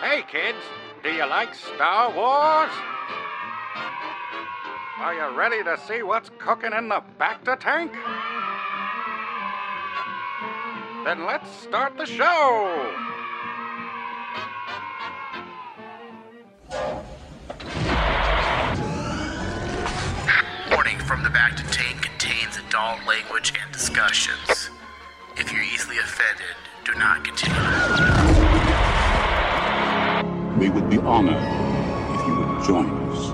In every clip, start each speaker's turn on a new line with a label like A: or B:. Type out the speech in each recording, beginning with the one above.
A: Hey kids, do you like Star Wars? Are you ready to see what's cooking in the BACTA tank? Then let's start the show!
B: Warning from the BACTA tank contains adult language and discussions. If you're easily offended, do not continue.
C: We would be honored if you would join us.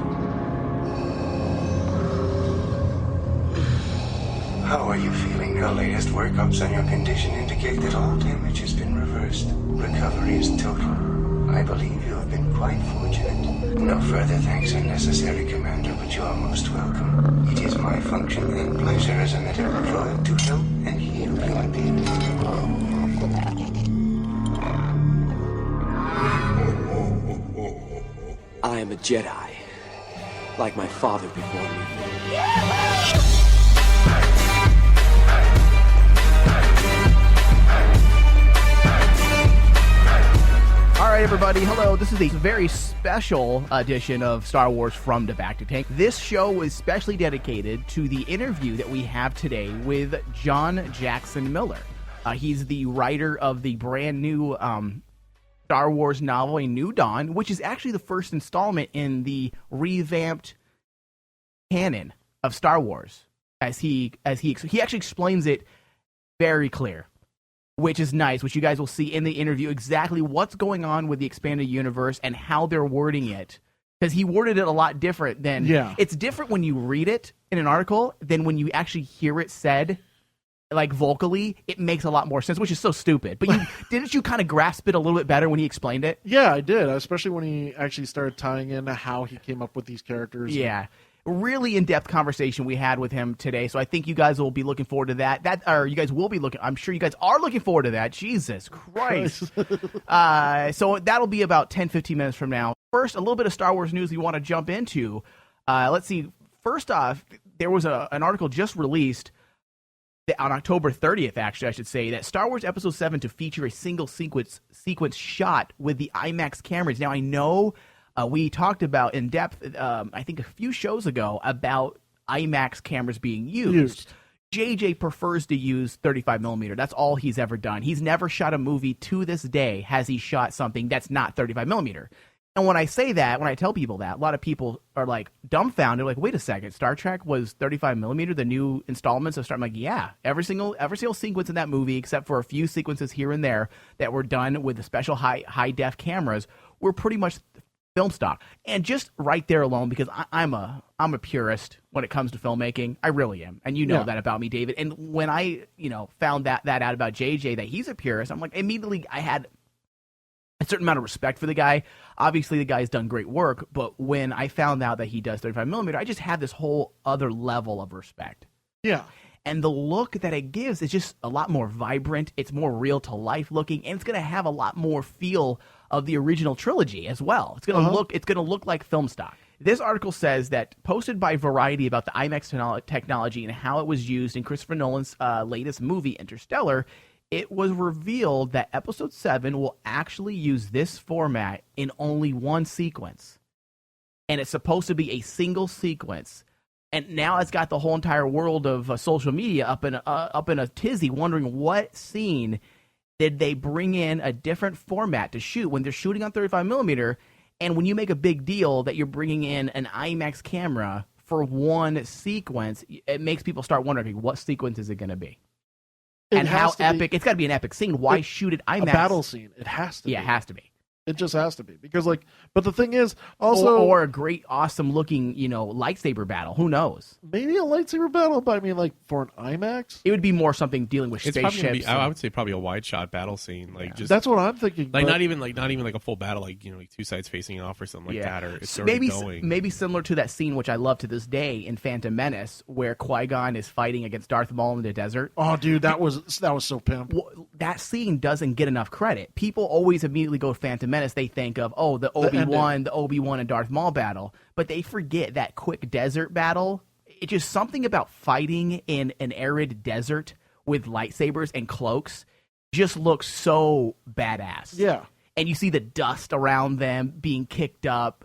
D: How are you feeling? Your latest workups on your condition indicate that all damage has been reversed. Recovery is total. I believe you have been quite fortunate. No further thanks are necessary, Commander, but you are most welcome. It is my function and pleasure as a medical droid to help and heal human beings.
E: I am a Jedi, like my father before me.
F: All right, everybody. Hello. This is a very special edition of Star Wars from the BACTA Tank. This show is specially dedicated to the interview that we have today with John Jackson Miller. He's the writer of the brand new Star Wars novel, A New Dawn, which is actually the first installment in the revamped canon of Star Wars. As he actually explains it very clear, which is nice, which you guys will see in the interview exactly what's going on with the expanded universe and how they're wording it. Because he worded it a lot different than...
G: Yeah.
F: It's different when you read it in an article than when you actually hear it said, like, vocally. It makes a lot more sense, which is so stupid. But didn't you kind of grasp it a little bit better when he explained it?
G: Yeah, I did, especially when he actually started tying in how he came up with these characters.
F: Yeah. Really in-depth conversation we had with him today, so I think you guys will be looking forward to that. I'm sure you guys are looking forward to that. Jesus Christ. So that'll be about 10-15 minutes from now. First, a little bit of Star Wars news we want to jump into. Let's see. First off, there was an article just released on October 30th, actually, I should say, that Star Wars Episode 7 to feature a single sequence shot with the IMAX cameras. Now, I know we talked about in depth, I think a few shows ago, about IMAX cameras being used. JJ prefers to use 35mm. That's all he's ever done. He's never shot a movie to this day. Has he shot something that's not 35mm? And when I say that, when I tell people that, a lot of people are like dumbfounded, like, wait a second, Star Trek was 35mm, the new installments of Star. I'm like, yeah, every single sequence in that movie, except for a few sequences here and there that were done with the special high def cameras, were pretty much film stock. And just right there alone, because I'm a purist when it comes to filmmaking. I really am. And you know that about me, David. And when I, found that out about JJ, that he's a purist, I'm like, immediately I had a certain amount of respect for the guy. Obviously, the guy's done great work, but when I found out that he does 35mm, I just had this whole other level of respect.
G: Yeah.
F: And the look that it gives is just a lot more vibrant. It's more real to life looking, and it's going to have a lot more feel of the original trilogy as well. It's going to look like film stock. This article says that, posted by Variety about the IMAX technology and how it was used in Christopher Nolan's latest movie, Interstellar, it was revealed that Episode 7 will actually use this format in only one sequence. And it's supposed to be a single sequence. And now it's got the whole entire world of social media up in a tizzy, wondering what scene did they bring in a different format to shoot when they're shooting on 35mm. And when you make a big deal that you're bringing in an IMAX camera for one sequence, it makes people start wondering, what sequence is it going to be? And how epic. It's got to be an epic scene. Why shoot it IMAX?
G: A battle scene. It has to be.
F: Yeah, it has to be.
G: It just has to be. Because, but the thing is, also...
F: Or a great, awesome-looking, lightsaber battle. Who knows?
G: Maybe a lightsaber battle, but I mean, for an IMAX?
F: It would be more something dealing with spaceships.
H: I would say probably a wide shot battle scene.
G: That's what I'm thinking.
H: Not even like a full battle, like two sides facing off or something like that. Or it's already going.
F: Maybe similar to that scene, which I love to this day in Phantom Menace, where Qui-Gon is fighting against Darth Maul in the desert.
G: Oh, dude, that was so pimp.
F: Well, that scene doesn't get enough credit. People always immediately go to Phantom Menace. They think of, the Obi-Wan and Darth Maul battle, but they forget that quick desert battle. It's just something about fighting in an arid desert with lightsabers and cloaks just looks so badass.
G: Yeah.
F: and you see the dust around them being kicked up,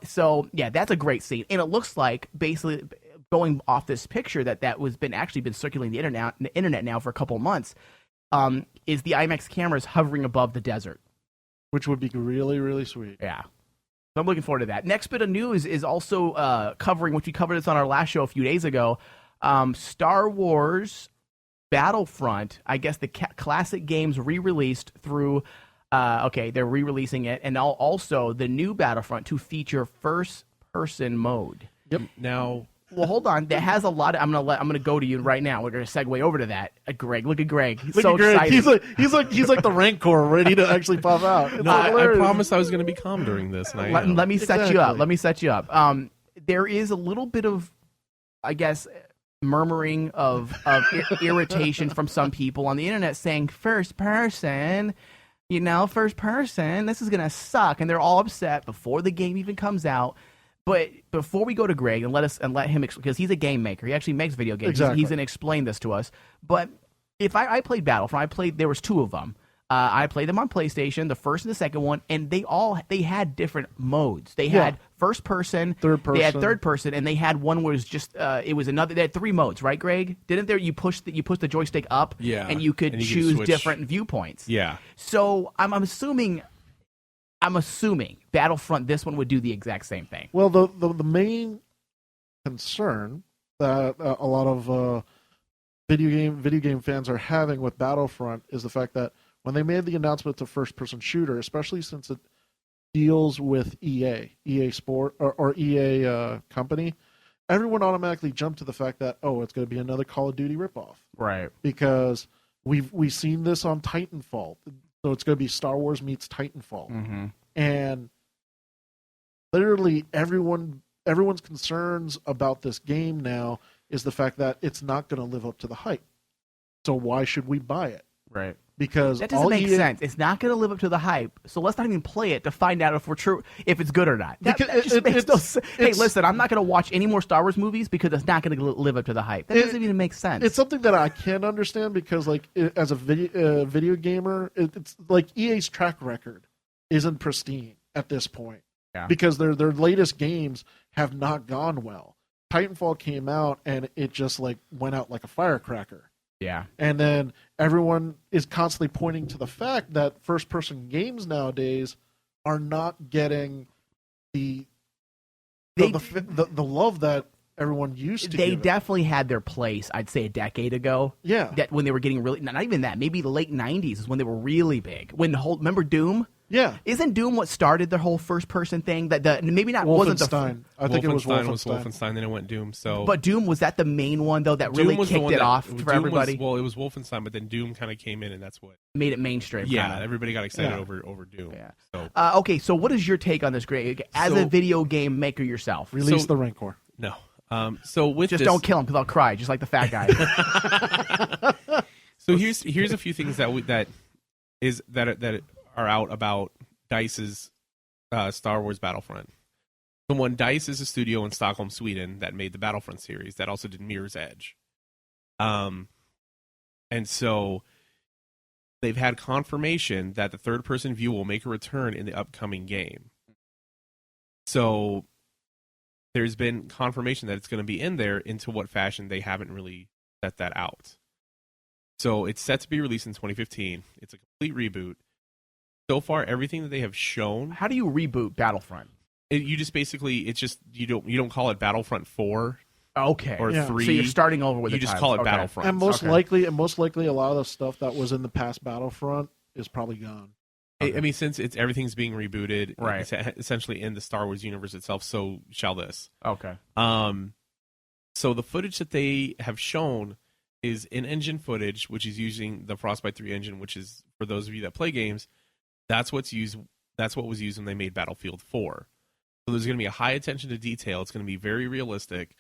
F: So yeah, that's a great scene, and it looks like basically going off this picture that was actually been circulating the internet now for a couple of months. Is the IMAX cameras hovering above the desert,
G: which would be really, really sweet.
F: Yeah. So I'm looking forward to that. Next bit of news is also covering, which we covered this on our last show a few days ago, Star Wars Battlefront. I guess the classic games re-released through, they're re-releasing it, and also the new Battlefront to feature first-person mode.
G: Yep.
H: Now...
F: Well, hold on. That has a lot. I'm gonna go to you right now. We're gonna segue over to that. Greg, look at Greg. He's so excited.
G: He's like the Rancor, ready to actually pop out.
H: No, I promised I was gonna be calm during this. And
F: let me set you up. Let me set you up. There is a little bit of, I guess, murmuring of irritation from some people on the internet saying first person. First person. This is gonna suck, and they're all upset before the game even comes out. But before we go to Greg and let him, because he's a game maker, he actually makes video games.
G: Exactly.
F: He's going to explain this to us. But if I played Battlefront, there was two of them. I played them on PlayStation, the first and the second one, and they had different modes. They had first person,
G: third person,
F: they had third person, and they had one where it was just it was another. They had three modes, right, Greg? Didn't there? You push the joystick up, and you could choose different viewpoints.
H: Yeah.
F: So I'm assuming Battlefront, this one would do the exact same thing.
G: Well, the main concern that a lot of video game fans are having with Battlefront is the fact that when they made the announcement to first-person shooter, especially since it deals with EA Sport or EA company, everyone automatically jumped to the fact that it's going to be another Call of Duty ripoff,
F: right?
G: Because we've seen this on Titanfall. So it's going to be Star Wars meets Titanfall.
F: Mm-hmm.
G: And literally everyone's concerns about this game now is the fact that it's not going to live up to the hype. So why should we buy it?
F: Right.
G: Because
F: that doesn't make sense. It's not going to live up to the hype. So let's not even play it to find out if it's good or not. That just makes no sense. Hey, listen, I'm not going to watch any more Star Wars movies because it's not going to live up to the hype. That doesn't even make sense.
G: It's something that I can understand because, as a video gamer, it's like EA's track record isn't pristine at this point.
F: Yeah.
G: Because their latest games have not gone well. Titanfall came out and it just went out like a firecracker.
F: Yeah.
G: And then everyone is constantly pointing to the fact that first-person games nowadays are not getting the love that everyone used to.
F: They definitely had their place, I'd say, a decade ago.
G: Yeah.
F: That when they were getting really, not even that, maybe the late 90s is when they were really big. Remember Doom?
G: Yeah.
F: Isn't Doom what started the whole first-person thing? Maybe not.
G: Wolfenstein. I think it was
H: Wolfenstein. Then it went Doom. So,
F: but Doom, was that the main one though that really kicked it off for everybody?
H: It was Wolfenstein, but then Doom kind of came in, and that's what
F: made it mainstream.
H: Yeah,
F: kinda.
H: Everybody got excited over Doom.
F: Yeah.
H: So.
F: Okay, so what is your take on this, Greg? As a video game maker yourself,
G: release the Rancor.
H: No. So with
F: just don't kill him because I'll cry, just like the fat guy.
H: So here's a few things that are out about DICE's Star Wars Battlefront. So one, DICE is a studio in Stockholm, Sweden that made the Battlefront series that also did Mirror's Edge. And so they've had confirmation that the third-person view will make a return in the upcoming game. So there's been confirmation that it's going to be in there. Into what fashion, they haven't really set that out. So it's set to be released in 2015. It's a complete reboot. So far, everything that they have shown.
F: How do you reboot Battlefront?
H: You just basically, it's just you don't call it Battlefront 4.
F: Okay.
H: Or 3.
F: So you're starting over with.
H: You just call it Battlefront.
G: And most likely, a lot of the stuff that was in the past Battlefront is probably gone.
H: Okay. I mean, since everything's being rebooted,
F: right?
H: It's essentially in the Star Wars universe itself. So shall this?
F: Okay.
H: So the footage that they have shown is in-engine footage, which is using the Frostbite 3 engine, which is, for those of you that play games, that's what was used when they made Battlefield 4. So there's going to be a high attention to detail. It's going to be very realistic,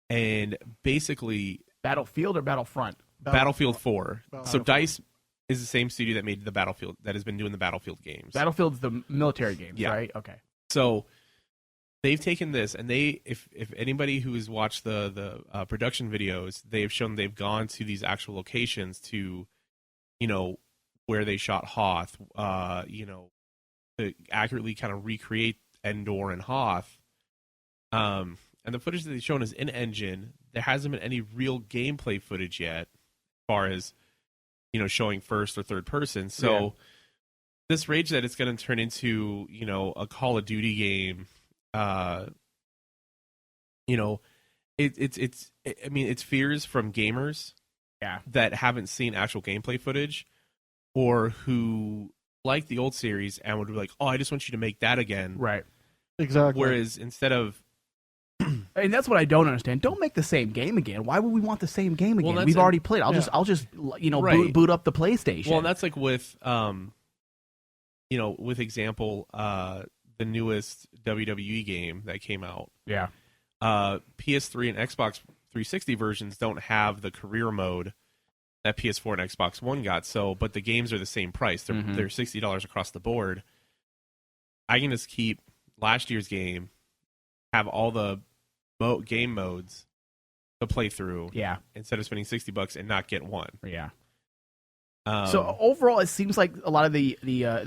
H: and basically
F: Battlefield or Battlefront.
H: Battlefield 4. So DICE is the same studio that made the Battlefield, that has been doing the Battlefield games.
F: Battlefield's the military games, right? Okay.
H: So they've taken this, and if anybody who has watched the production videos, they've shown they've gone to these actual locations to, where they shot Hoth, to accurately kind of recreate Endor and Hoth. And the footage that they've shown is in engine. There hasn't been any real gameplay footage yet, as far as showing first or third person. So this rage that it's going to turn into a Call of Duty game, it's fears from gamers that haven't seen actual gameplay footage, or who like the old series and would be like, oh, I just want you to make that again.
F: Right.
G: Exactly.
H: Whereas instead of...
F: And that's what I don't understand. Don't make the same game again. Why would we want the same game again?
H: Well,
F: We've already played. I'll just
H: Right.
F: boot up the PlayStation.
H: Well, and that's like with with example, the newest WWE game that came out.
F: Yeah.
H: PS3 and Xbox 360 versions don't have the career mode that PS4 and Xbox One got. So, but the games are the same price. They're $60 across the board. I can just keep last year's game, have all the game modes to play through.
F: Yeah.
H: Instead of spending $60 and not get one.
F: Yeah. So overall, it seems like a lot of the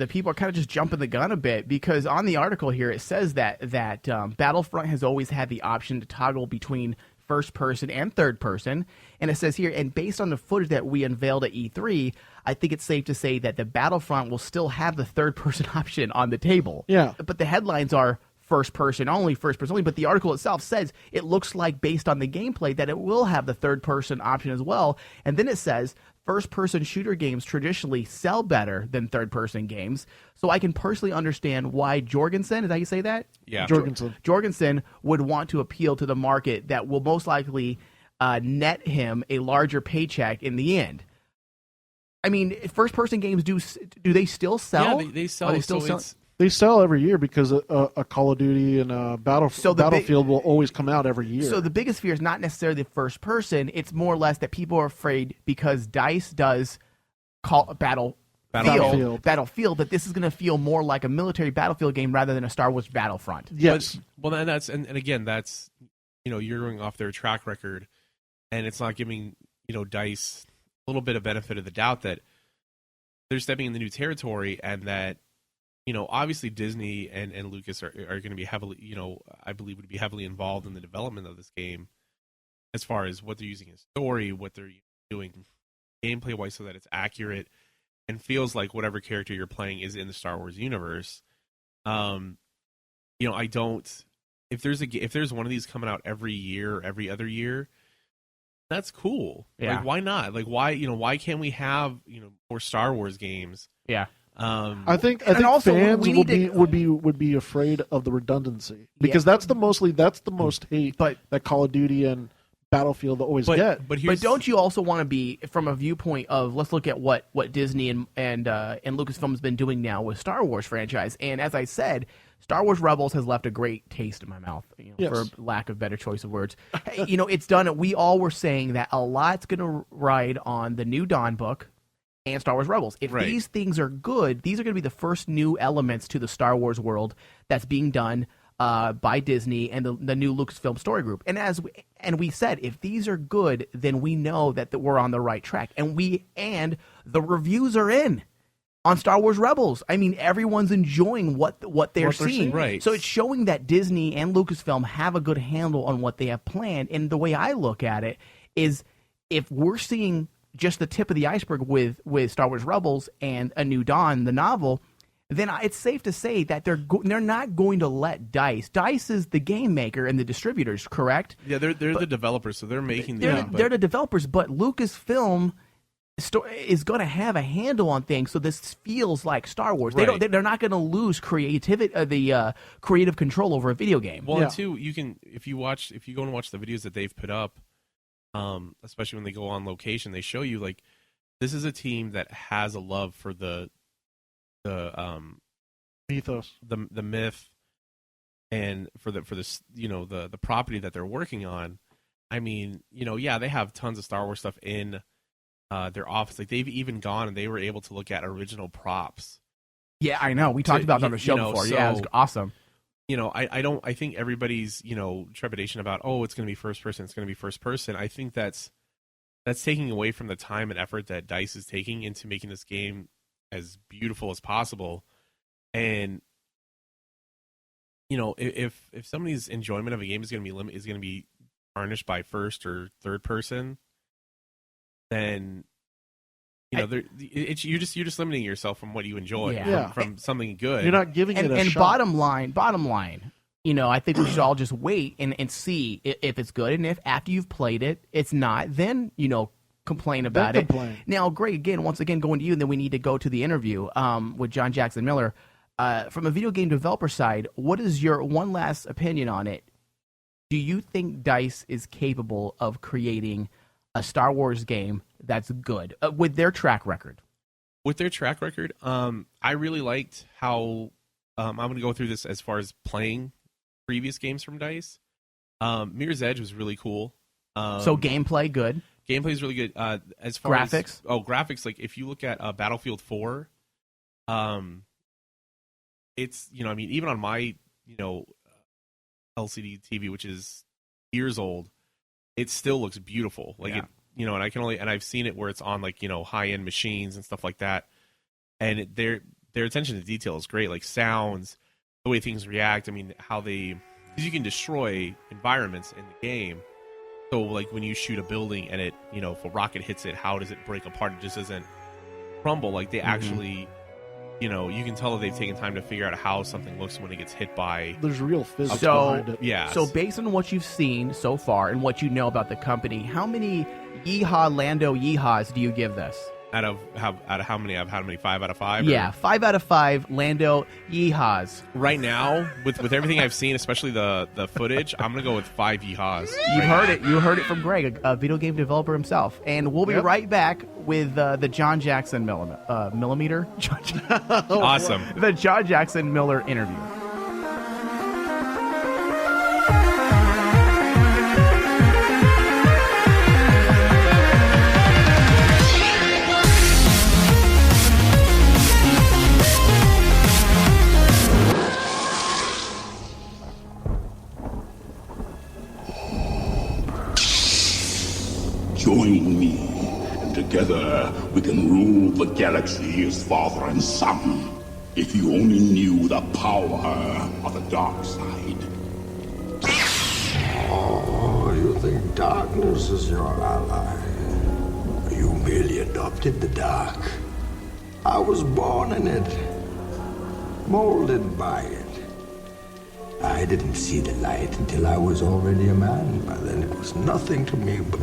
F: people are kind of just jumping the gun a bit, because on the article here it says that Battlefront has always had the option to toggle between first person and third person, and it says here, and based on the footage that we unveiled at E3, I think it's safe to say that the Battlefront will still have the third person option on the table.
G: Yeah.
F: But the headlines are first person only, but the article itself says it looks like, based on the gameplay, that it will have the third person option as well. And then it says first person shooter games traditionally sell better than third person games, so I can personally understand why Jorgensen, is that how you say that?
H: Yeah.
F: Jorgensen would want to appeal to the market that will most likely net him a larger paycheck in the end. I mean, first person games, do they still sell?
H: Yeah, they sell.
F: Are they still sell?
G: They sell every year because a Call of Duty and a Battlefield will always come out every year.
F: So the biggest fear is not necessarily the first person. It's more or less that people are afraid, because DICE does Battlefield, that this is going to feel more like a military Battlefield game rather than a Star Wars Battlefront.
G: Yes.
H: Well, and again, that's you're going off their track record, and it's not giving DICE a little bit of benefit of the doubt that they're stepping in the new territory, and that obviously Disney and Lucas are going to be heavily, I believe would be heavily involved in the development of this game, as far as what they're using as story, what they're doing gameplay wise, so that it's accurate and feels like whatever character you're playing is in the Star Wars universe. I don't. If there's one of these coming out every year, or every other year, that's cool.
F: Yeah.
H: Like, why not? Like, why can't we have more Star Wars games?
F: Yeah.
G: I think also fans would be afraid of the redundancy, because that's the most hate that Call of Duty and Battlefield always get.
F: But don't you also want to be, from a viewpoint of, let's look at what Disney and Lucasfilm has been doing now with Star Wars franchise, and as I said, Star Wars Rebels has left a great taste in my mouth, for lack of better choice of words. It's done. We all were saying that a lot's going to ride on the new Dawn book and Star Wars Rebels. If these things are good, these are going to be the first new elements to the Star Wars world that's being done by Disney and the new Lucasfilm story group. And we said, if these are good, then we know that we're on the right track. And the reviews are in on Star Wars Rebels. I mean, everyone's enjoying what they're seeing.
H: Right.
F: So it's showing that Disney and Lucasfilm have a good handle on what they have planned. And the way I look at it is, if we're seeing just the tip of the iceberg with Star Wars Rebels and A New Dawn, the novel, then it's safe to say that they're not going to let DICE. DICE is the game maker and the distributors, correct?
H: Yeah, they're the developers, so they're making
F: they're the developers, but Lucasfilm is going to have a handle on things, so this feels like Star Wars.
H: Right.
F: They're not going to lose creativity, the creative control over a video game.
H: Well, and two, you can, if you go and watch the videos that they've put up, especially when they go on location, they show you, like, this is a team that has a love for the
G: ethos,
H: the myth, and for the the property that they're working on. I mean, they have tons of Star Wars stuff in their office. Like, they've even gone and they were able to look at original props.
F: Yeah, I know. We talked about it on the show before. So, yeah, it was awesome.
H: I think everybody's, trepidation about, it's going to be first person. I think that's taking away from the time and effort that DICE is taking into making this game as beautiful as possible. And you know, if somebody's enjoyment of a game is going to be tarnished by first or third person, then you know, you're just limiting yourself from what you enjoy from something good.
G: You're not giving it a
F: and
G: shot.
F: bottom line, you know, I think we should all just wait and see if it's good, and if after you've played it, it's not, then, you know, complain about it. Now, Greg, once again, going to you, and then we need to go to the interview with John Jackson Miller. From a video game developer side, what is your one last opinion on it? Do you think DICE is capable of creating a Star Wars game that's good with their track record?
H: With their track record, I really liked how I'm going to go through this as far as playing previous games from DICE. Mirror's Edge was really cool.
F: So gameplay, good.
H: Gameplay is really good. As far
F: graphics?
H: As graphics, like if you look at Battlefield 4, it's, you know, I mean, even on my, you know, LCD TV, which is years old, it still looks beautiful. Like it, you know, and I've seen it where it's on, like, you know, high end machines and stuff like that, and their attention to detail is great. Like sounds, the way things react. I mean, how because you can destroy environments in the game. So like when you shoot a building and it, you know, if a rocket hits it, how does it break apart? It just doesn't crumble. Like they actually, you know, you can tell that they've taken time to figure out how something looks when it gets hit by.
G: There's real physics behind it.
H: Yeah.
F: So based on what you've seen so far and what you know about the company, how many Yeehaw Lando Yeehaws do you give this?
H: Out of how many? 5 out of 5?
F: Yeah, 5 out of 5 Lando Yeehaws.
H: Right now, with everything I've seen, especially the footage, I'm gonna go with 5 Yeehaws.
F: You heard it. You heard it from Greg, a video game developer himself. And we'll be right back with the John Jackson Millimeter.
H: Awesome.
F: The John Jackson Miller interview.
C: Join me, and together we can rule the galaxy as father and son. If you only knew the power of the dark side.
D: Oh, you think darkness is your ally? You merely adopted the dark. I was born in it, molded by it. I didn't see the light until I was already a man. By then it was nothing to me but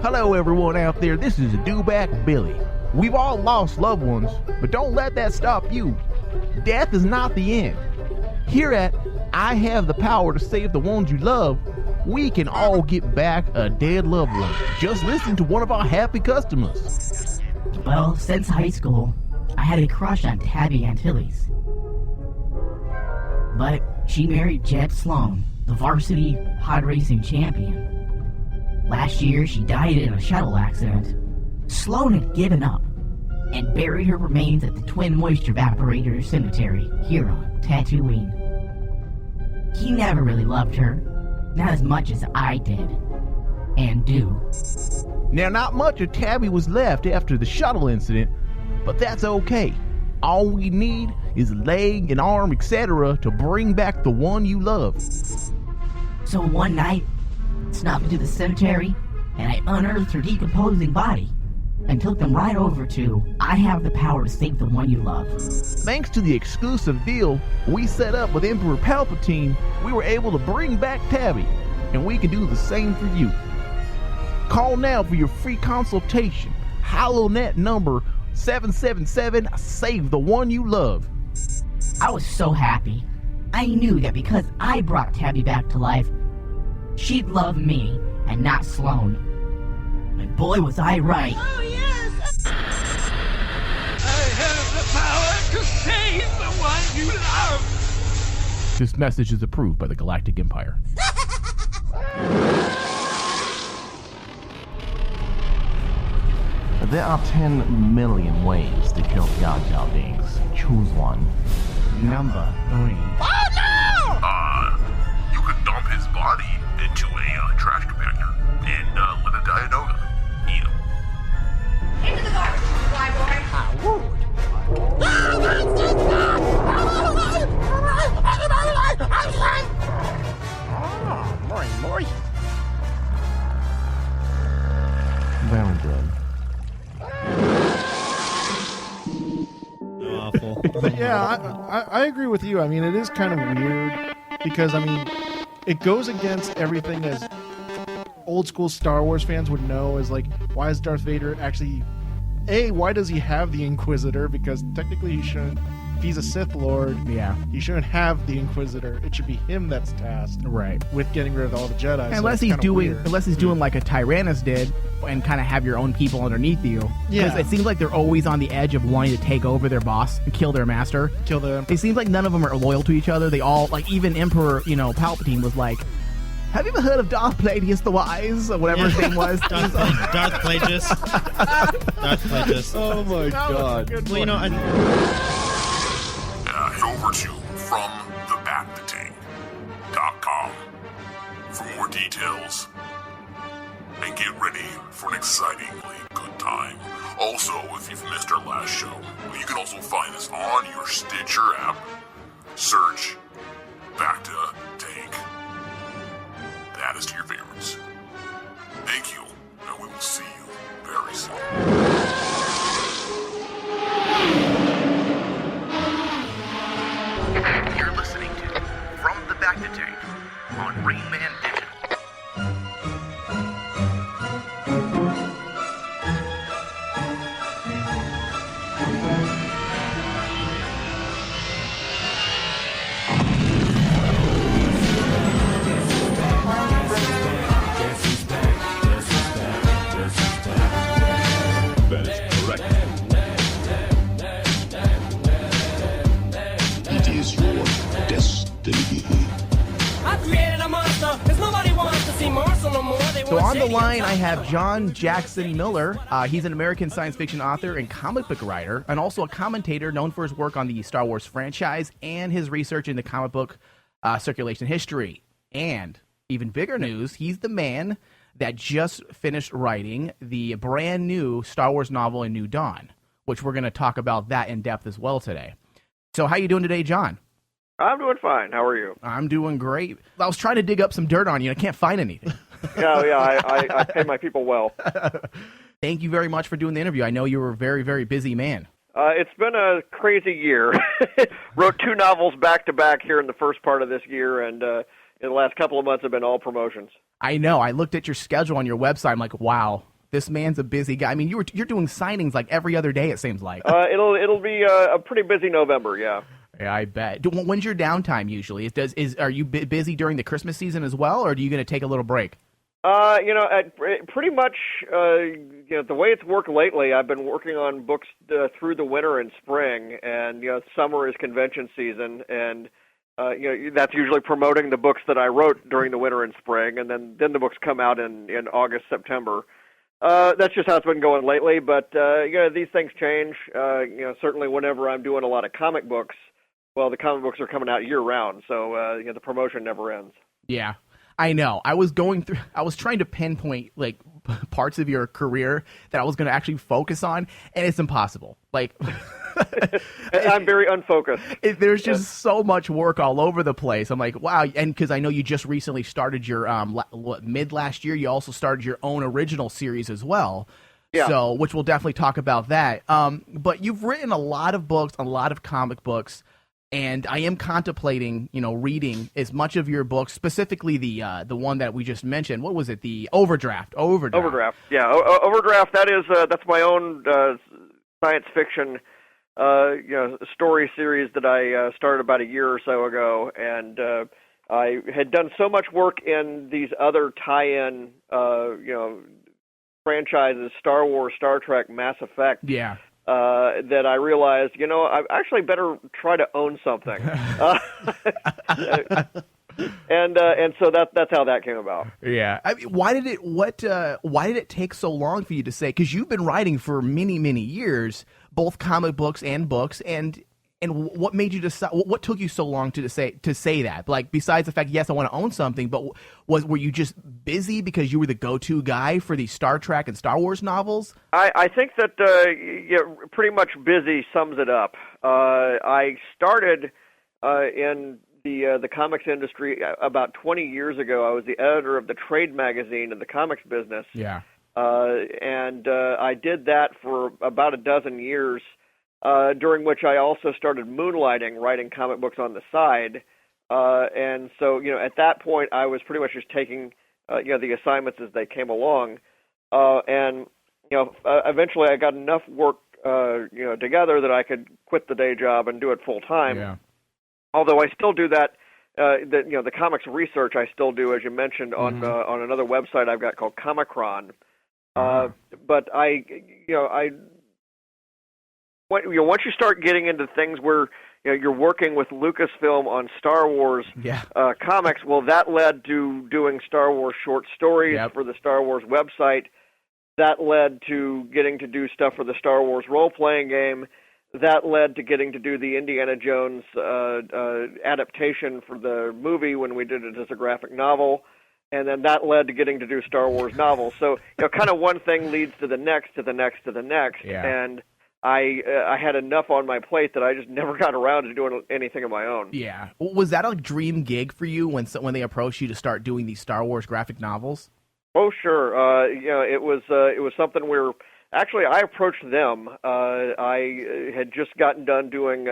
F: Hello, everyone out there. This is Dewback Billy. We've all lost loved ones, but don't let that stop you. Death is not the end. Here at I Have the Power to Save the Ones You Love, we can all get back a dead loved one. Just listen to one of our happy customers.
I: Well, since high school, I had a crush on Tabby Antilles. But she married Jed Sloan, the varsity pod racing champion. Last year, she died in a shuttle accident. Sloan had given up and buried her remains at the Twin Moisture Evaporator Cemetery here on Tatooine. He never really loved her, not as much as I did, and do.
F: Now, not much of Tabby was left after the shuttle incident, but that's okay. All we need is a leg, an arm, etc. to bring back the one you love.
I: So one night, snuck into the cemetery, and I unearthed her decomposing body and took them right over to I Have the Power to Save the One You Love.
F: Thanks to the exclusive deal we set up with Emperor Palpatine, we were able to bring back Tabby, and we can do the same for you. Call now for your free consultation. HoloNet number 777, Save the One You Love.
I: I was so happy. I knew that because I brought Tabby back to life, she'd love me and not Sloan. And boy was I right.
J: Oh yes!
F: This message is approved by the Galactic Empire.
J: There are 10 million ways to kill Jar Jar Binks. Choose one.
F: Number 3.
C: You could dump his body into a trash compactor and let it die in Oga. Eat him.
K: Into the garbage, fly boy. How rude.
J: Very good.
H: Awful.
G: But yeah, I agree with you. I mean, it is kind of weird because, I mean, it goes against everything as old school Star Wars fans would know as, like, why is Darth Vader actually... why does he have the Inquisitor? Because technically he shouldn't... If he's a Sith Lord, he shouldn't have the Inquisitor. It should be him that's tasked with getting rid of all the Jedi.
F: Unless he's doing like a Tyrannus did and kind of have your own people underneath you. Because it seems like they're always on the edge of wanting to take over their boss and kill their master. It seems like none of them are loyal to each other. They all, like, even Emperor, Palpatine was like, have you ever heard of Darth Plagueis the Wise? Or whatever his name was.
L: Darth Plagueis. Darth Plagueis.
G: Oh my god.
L: Well,
C: Head over to FromTheBacTA.com for more details. And get ready for an excitingly good time. Also, if you've missed our last show, you can also find us on your Stitcher app. Search BACTA Tank. Add us to your favorites. Thank you, and we will see you very soon.
B: You're listening to From the BACTA Tank on Rain Man Digital.
C: That is correct. It is your destiny.
K: I created a monster, cause nobody wants to see Marshall no more.
F: So on the line, I have John Jackson Miller. He's an American science fiction author and comic book writer, and also a commentator known for his work on the Star Wars franchise and his research into comic book circulation history. And even bigger news, he's the man that just finished writing the brand new Star Wars novel, A New Dawn, which we're going to talk about that in depth as well today. So how you doing today, John?
M: I'm doing fine. How are you?
F: I'm doing great. I was trying to dig up some dirt on you. I can't find anything.
M: I pay my people well.
F: Thank you very much for doing the interview. I know you were a very, very busy man.
M: It's been a crazy year. Wrote 2 novels back-to-back here in the first part of this year, and in the last couple of months have been all promotions.
F: I know. I looked at your schedule on your website. I'm like, wow, this man's a busy guy. I mean, you're doing signings like every other day, it seems like.
M: It'll be a pretty busy November, yeah.
F: Yeah, I bet. When's your downtime usually? Are you busy during the Christmas season as well, or are you going to take a little break?
M: Pretty much, the way it's worked lately, I've been working on books through the winter and spring, and, summer is convention season, and, that's usually promoting the books that I wrote during the winter and spring, and then the books come out in August, September. That's just how it's been going lately, but, these things change. Certainly whenever I'm doing a lot of comic books, well, the comic books are coming out year-round, so, the promotion never ends.
F: Yeah. I know. I was trying to pinpoint like parts of your career that I was going to actually focus on, and it's impossible. Like,
M: I'm very unfocused.
F: There's just so much work all over the place. I'm like, wow. And because I know you just recently started your mid last year, you also started your own original series as well. Yeah. So, which we'll definitely talk about that. But you've written a lot of books, a lot of comic books. And I am contemplating, reading as much of your books, specifically the one that we just mentioned. What was it? The Overdraft.
M: Overdraft. Yeah, Overdraft. That's my own science fiction, story series that I started about a year or so ago, and I had done so much work in these other tie-in, franchises: Star Wars, Star Trek, Mass Effect.
F: Yeah.
M: that I realized, I actually better try to own something. And so that's how that came about.
F: Yeah. I mean, why did it take so long for you to say? Because you've been writing for many, many years, both comic books and books, and what made you decide? What took you so long to say that? Like, besides the fact, yes, I want to own something, but were you just busy because you were the go-to guy for these Star Trek and Star Wars novels?
M: I think that pretty much busy sums it up. I started in the comics industry about 20 years ago. I was the editor of the trade magazine in the comics business.
F: Yeah.
M: And I did that for about a dozen years, during which I also started moonlighting, writing comic books on the side. And so, at that point, I was pretty much just taking, the assignments as they came along. And eventually I got enough work, together that I could quit the day job and do it full time.
F: Yeah.
M: Although I still do that, the comics research I still do, as you mentioned, on another website I've got called Comicron. But once you start getting into things where you're working with Lucasfilm on Star Wars comics, well, that led to doing Star Wars short stories for the Star Wars website. That led to getting to do stuff for the Star Wars role-playing game. That led to getting to do the Indiana Jones adaptation for the movie when we did it as a graphic novel. And then that led to getting to do Star Wars novels. So, kind of one thing leads to the next, to the next, to the next.
F: Yeah.
M: And I had enough on my plate that I just never got around to doing anything of my own.
F: Yeah. Was that a dream gig for you when they approached you to start doing these Star Wars graphic novels?
M: Oh, sure. It was something where actually I approached them. I had just gotten done doing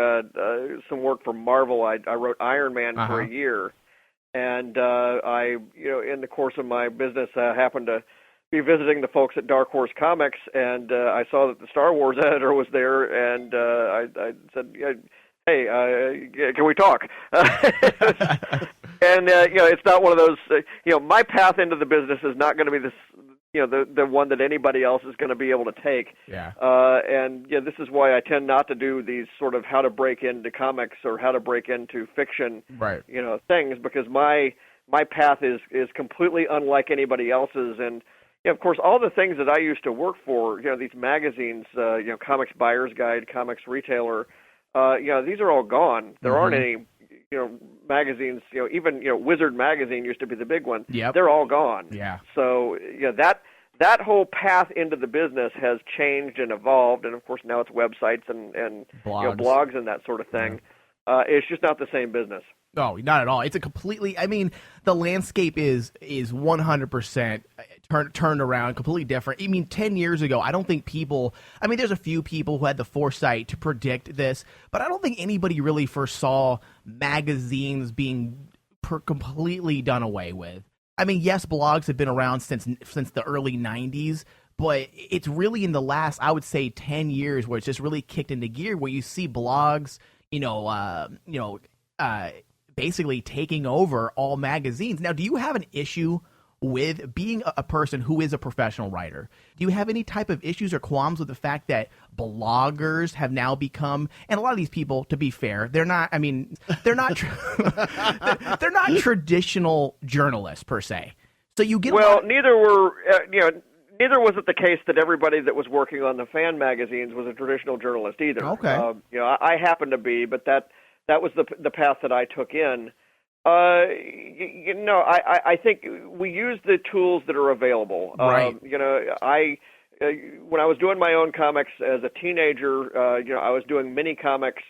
M: some work for Marvel. I wrote Iron Man for a year, and I, in the course of my business, happened to be visiting the folks at Dark Horse Comics, and I saw that the Star Wars editor was there, and I said, "Hey, can we talk?" And it's not one of those. My path into the business is not going to be this. The one that anybody else is going to be able to take.
F: Yeah.
M: And this is why I tend not to do these sort of how to break into comics or how to break into fiction.
F: Right.
M: Things, because my path is completely unlike anybody else's. And of course, all the things that I used to work for, these magazines, Comics Buyer's Guide, Comics Retailer, these are all gone. There aren't any, magazines. Even Wizard magazine used to be the big one.
F: Yep.
M: They're all gone.
F: Yeah.
M: So that whole path into the business has changed and evolved, and of course now it's websites and blogs and that sort of thing. Yeah. It's just not the same business.
F: No, not at all. It's a completely. I mean, the landscape is 100% turned around, completely different. I mean, 10 years ago, I don't think people. I mean, there's a few people who had the foresight to predict this, but I don't think anybody really foresaw magazines being completely done away with. I mean, yes, blogs have been around since the early 90s, but it's really in the last, I would say, 10 years where it's just really kicked into gear, where you see blogs, basically taking over all magazines. Now, do you have an issue with being a person who is a professional writer? Do you have any type of issues or qualms with the fact that bloggers have now become, and a lot of these people, to be fair, they're not they're not traditional journalists per se. So you get
M: neither was it the case that everybody that was working on the fan magazines was a traditional journalist either.
F: Okay.
M: I happen to be, but that was the path that I took in. I think we use the tools that are available.
F: Right.
M: When I was doing my own comics as a teenager, I was doing mini comics,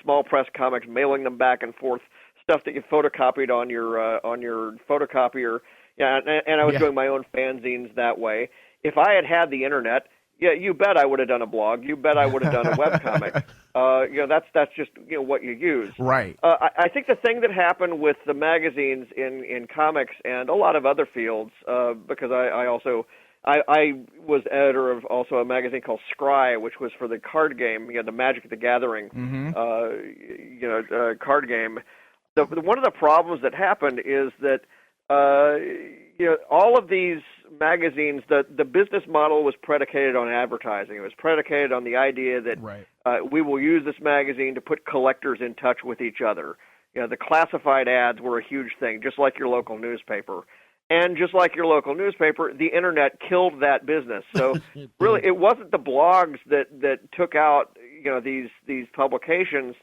M: small press comics, mailing them back and forth, stuff that you photocopied on your photocopier. Yeah, and I was doing my own fanzines that way. If I had had the internet, yeah, you bet I would have done a blog. You bet I would have done a webcomic. That's just what you use.
F: Right.
M: I think the thing that happened with the magazines in comics and a lot of other fields, because I was editor of also a magazine called Scry, which was for the card game, the Magic the Gathering, card game. One of the problems that happened is that all of these magazines, the business model was predicated on advertising. It was predicated on the idea that we will use this magazine to put collectors in touch with each other. You know, the classified ads were a huge thing, just like your local newspaper. And just like your local newspaper, the internet killed that business. So really, it wasn't the blogs that took out, you know, these publications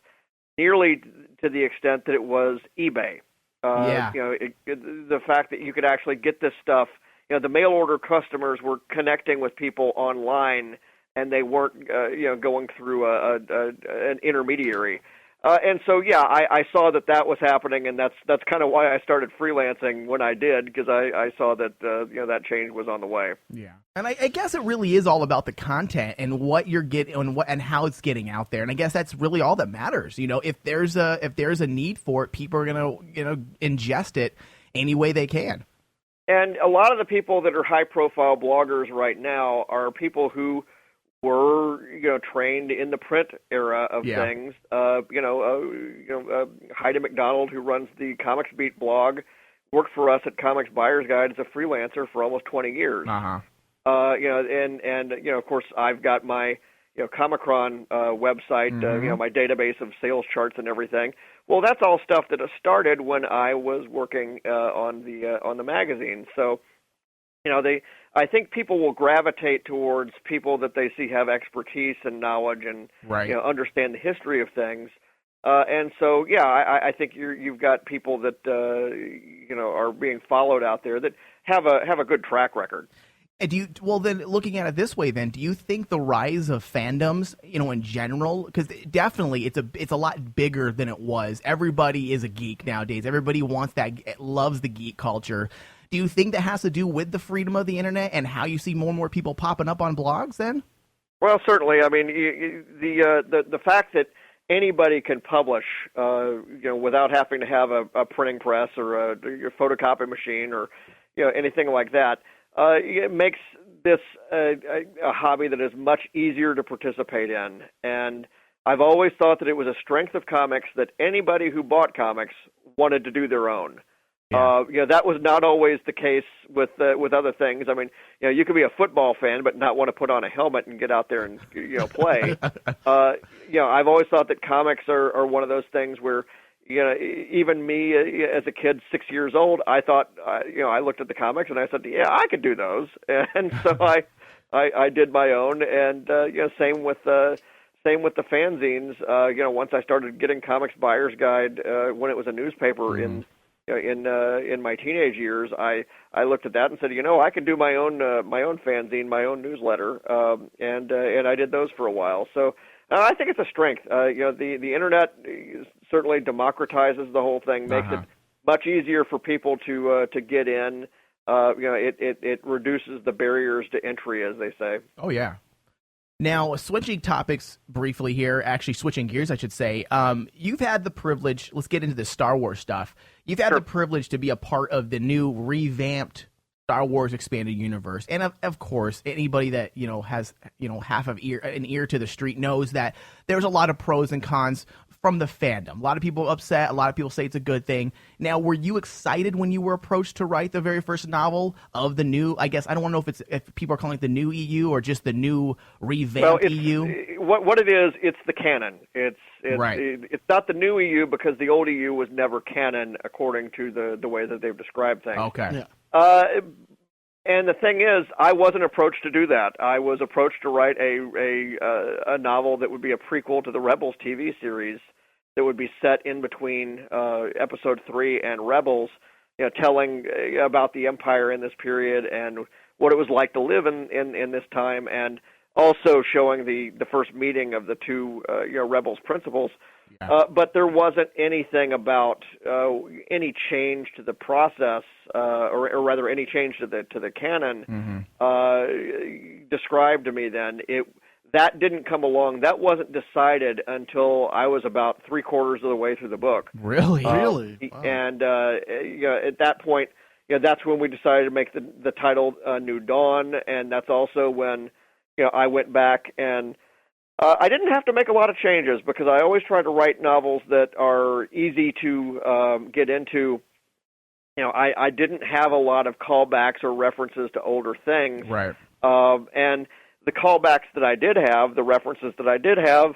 M: nearly to the extent that it was eBay. You know, the fact that you could actually get this stuff. You know, the mail order customers were connecting with people online, and they weren't, you know, going through an intermediary. And so, yeah, I saw that was happening, and that's kind of why I started freelancing when I did, because I saw that you know, that change was on the way.
F: Yeah, and I guess it really is all about the content and what you're getting and how it's getting out there. And I guess that's really all that matters. You know, if there's a need for it, people are gonna ingest it any way they can.
M: And a lot of the people that are high-profile bloggers right now are people who were, you know, trained in the print era of things. Heidi McDonald, who runs the Comics Beat blog, worked for us at Comics Buyer's Guide as a freelancer for almost 20 years.
F: Uh-huh.
M: You know, and you know, of course, I've got my, you know, Comicron website, you know, my database of sales charts and everything. Well, that's all stuff that started when I was working on the magazine. So, you know, I think people will gravitate towards people that they see have expertise and knowledge and you know, understand the history of things. And so, yeah, I think you've got people that you know, are being followed out there that have a good track record.
F: And then looking at it this way, then do you think the rise of fandoms, you know, in general, because definitely it's a lot bigger than it was. Everybody is a geek nowadays. Everybody loves the geek culture. Do you think that has to do with the freedom of the internet and how you see more and more people popping up on blogs then?
M: Well, certainly. I mean, the fact that anybody can publish, you know, without having to have a printing press or a photocopy machine or, you know, anything like that, it makes this a hobby that is much easier to participate in. And I've always thought that it was a strength of comics that anybody who bought comics wanted to do their own. You know, that was not always the case with other things. I mean, you know, you could be a football fan but not want to put on a helmet and get out there and, you know, play. You know, I've always thought that comics are one of those things where, you know, even me as a kid, 6 years old, I thought, you know, I looked at the comics and I said, yeah, I could do those, and so I did my own, and you know, same with the fanzines. You know, once I started getting Comics Buyer's Guide when it was a newspaper in my teenage years, I looked at that and said, you know, I could do my own fanzine, my own newsletter, and I did those for a while. So I think it's a strength. You know, the internet certainly democratizes the whole thing, makes it much easier for people to get in. You know, it reduces the barriers to entry, as they say.
F: Oh yeah. Now, switching topics briefly here, actually switching gears, I should say, you've had the privilege, let's get into the Star Wars stuff. You've had the privilege to be a part of the new revamped Star Wars Expanded Universe. And of course, anybody that, you know, has, you know, an ear to the street knows that there's a lot of pros and cons from the fandom. A lot of people upset. A lot of people say it's a good thing. Now, were you excited when you were approached to write the very first novel of the new, I guess, I don't want to know if people are calling it the new EU or just the new revamped EU?
M: What it is, it's the canon. It's not the new EU because the old EU was never canon according to the way that they've described things.
F: Okay.
M: Yeah. And the thing is, I wasn't approached to do that. I was approached to write a novel that would be a prequel to the Rebels TV series that would be set in between Episode 3 and Rebels, you know, telling about the Empire in this period and what it was like to live in this time, and also showing the first meeting of the two you know, Rebels principals. Yeah. But there wasn't anything about any change to the process, or rather any change to the canon described to me then. That didn't come along. That wasn't decided until I was about 3/4 of the way through the book.
F: Really?
G: Really?
M: Wow. And you know, at that point, you know, that's when we decided to make the title New Dawn, and that's also when, you know, I went back and I didn't have to make a lot of changes because I always try to write novels that are easy to get into I didn't have a lot of callbacks or references to older things.
F: Right.
M: And the callbacks that I did have, the references that I did have,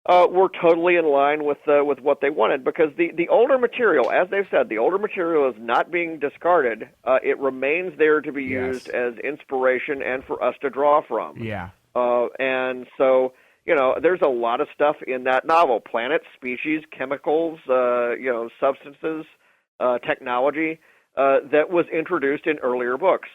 M: were totally in line with what they wanted, because the older material, as they've said, the older material is not being discarded. It remains there to be used as inspiration and for us to draw from.
F: Yeah.
M: And so, there's a lot of stuff in that novel: planets, species, chemicals, substances, technology that was introduced in earlier books,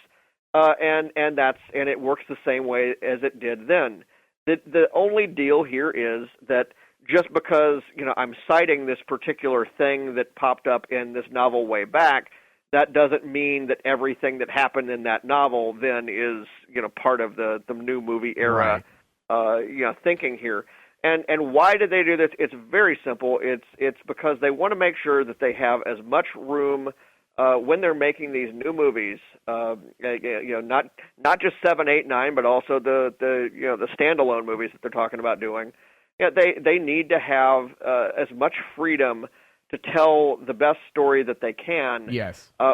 M: and it works the same way as it did then. The only deal here is that just because I'm citing this particular thing that popped up in this novel way back, that doesn't mean that everything that happened in that novel then is part of the new movie era thinking here. And why did they do this? It's very simple. It's because they want to make sure that they have as much room when they're making these new movies, not just 7, 8, 9, but also the standalone movies that they're talking about doing. They need to have as much freedom to tell the best story that they can,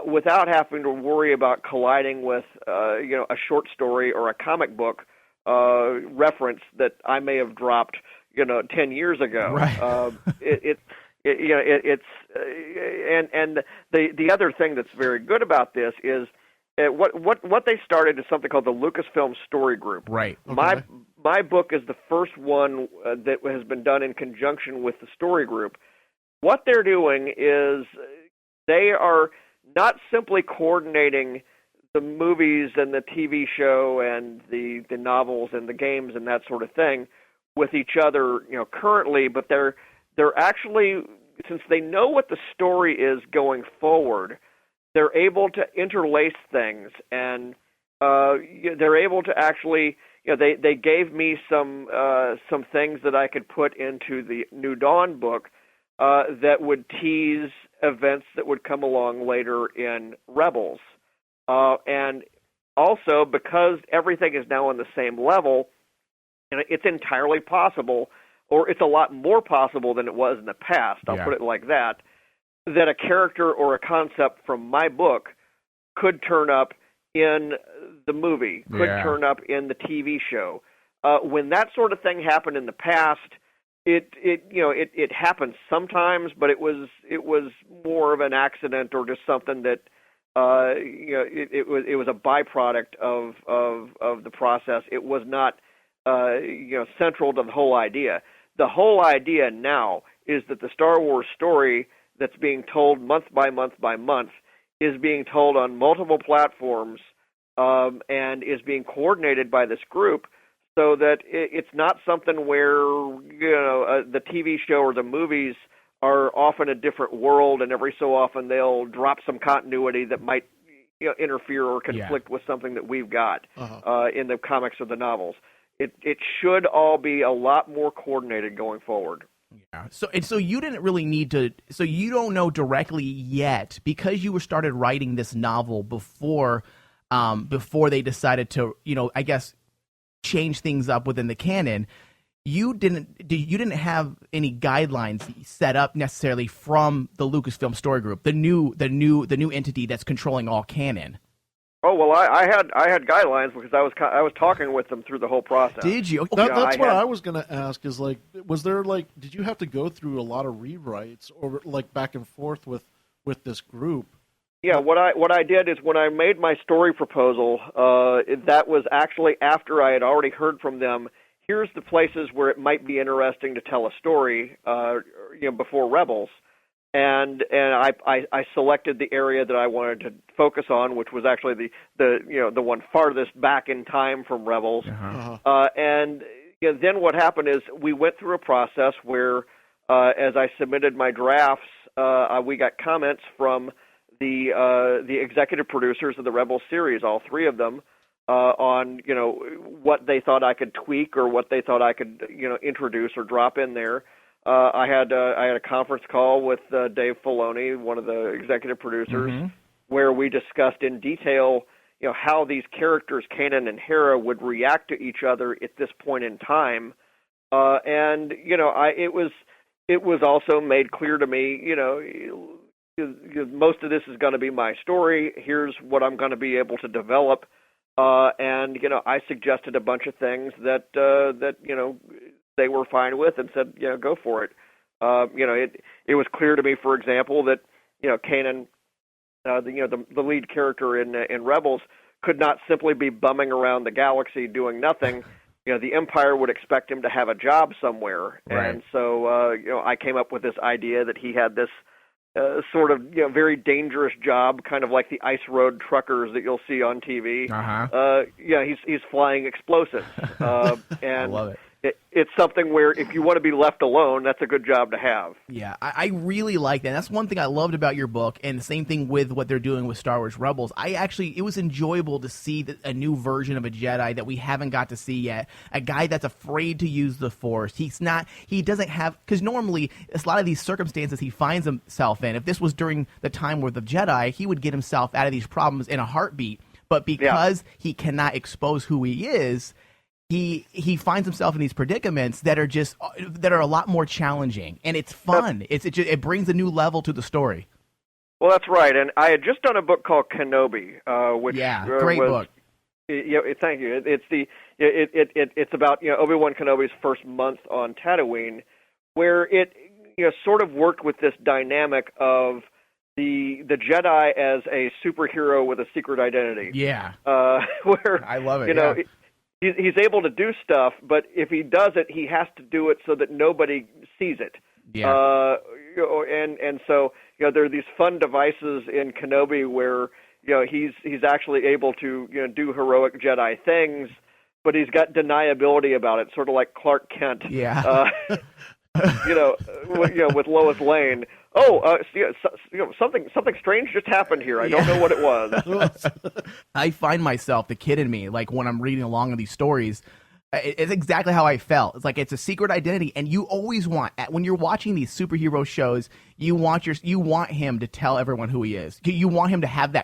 M: without having to worry about colliding with a short story or a comic book reference that I may have dropped 10 years ago.
F: Right.
M: And the other thing that's very good about this is what they started is something called the Lucasfilm Story Group.
F: Right.
M: Okay. My book is the first one that has been done in conjunction with the Story Group. What they're doing is they are not simply coordinating the movies and the TV show and the novels and the games and that sort of thing with each other, currently, but they're actually, since they know what the story is going forward, they're able to interlace things, and they're able to actually, they gave me some things that I could put into the New Dawn book that would tease events that would come along later in Rebels. And also, because everything is now on the same level, it's entirely possible, or it's a lot more possible than it was in the past, I'll put it like that a character or a concept from my book could turn up in the movie, could turn up in the TV show. When that sort of thing happened in the past, it happens sometimes, but it was more of an accident or just something that it was a byproduct of the process. It was not central to the whole idea. The whole idea now is that the Star Wars story that's being told month by month by month is being told on multiple platforms and is being coordinated by this group, so that it's not something where the TV show or the movies are off in a different world, and every so often they'll drop some continuity that might interfere or conflict with something that we've got in the comics or the novels. It should all be a lot more coordinated going forward.
F: Yeah. So you didn't really need to. So you don't know directly yet, because you started writing this novel before they decided to, I guess, change things up within the canon. You didn't have any guidelines set up necessarily from the Lucasfilm Story Group, the new entity that's controlling all canon.
M: Oh well, I had guidelines because I was talking with them through the whole process.
F: Did you?
G: That's what I was going to ask. Is was there did you have to go through a lot of rewrites or back and forth with this group?
M: Yeah, what I did is when I made my story proposal, that was actually after I had already heard from them. Here's the places where it might be interesting to tell a story, before Rebels. And I selected the area that I wanted to focus on, which was actually the one farthest back in time from Rebels. And then what happened is we went through a process where, as I submitted my drafts, we got comments from the executive producers of the Rebels series, all three of them, on what they thought I could tweak or what they thought I could introduce or drop in there. I had a conference call with Dave Filoni, one of the executive producers, where we discussed in detail, how these characters, Kanan and Hera, would react to each other at this point in time. And it was also made clear to me, most of this is going to be my story. Here's what I'm going to be able to develop. And I suggested a bunch of things that they were fine with and said, go for it. It was clear to me, for example, that Kanan, the lead character in Rebels, could not simply be bumming around the galaxy doing nothing. The Empire would expect him to have a job somewhere,
F: right.
M: And so I came up with this idea that he had this sort of very dangerous job, kind of like the ice road truckers that you'll see on TV. He's flying explosives, and
F: I love it.
M: It's something where if you want to be left alone, that's a good job to have.
F: Yeah, I really like that. That's one thing I loved about your book, and the same thing with what they're doing with Star Wars Rebels. It was enjoyable to see a new version of a Jedi that we haven't got to see yet. A guy that's afraid to use the Force. He doesn't have, because normally, a lot of these circumstances he finds himself in, if this was during the time with the Jedi, he would get himself out of these problems in a heartbeat. But because he cannot expose who he is, he finds himself in these predicaments that are a lot more challenging, and it's fun. It brings a new level to the story.
M: Well, that's right. And I had just done a book called Kenobi, which
F: great
M: was,
F: book.
M: Thank you. It's about Obi-Wan Kenobi's first month on Tatooine, where it sort of worked with this dynamic of the Jedi as a superhero with a secret identity.
F: Yeah.
M: Where
F: I love it.
M: He's able to do stuff, but if he does it, he has to do it so that nobody sees it.
F: Yeah.
M: And so there are these fun devices in Kenobi where he's actually able to do heroic Jedi things, but he's got deniability about it, sort of like Clark Kent.
F: Yeah.
M: With Lois Lane. Something strange just happened here. I don't know what it was.
F: I find myself, the kid in me, like when I'm reading along in these stories, it's exactly how I felt. It's like it's a secret identity, and you always want, when you're watching these superhero shows, you want him to tell everyone who he is. You want him to have the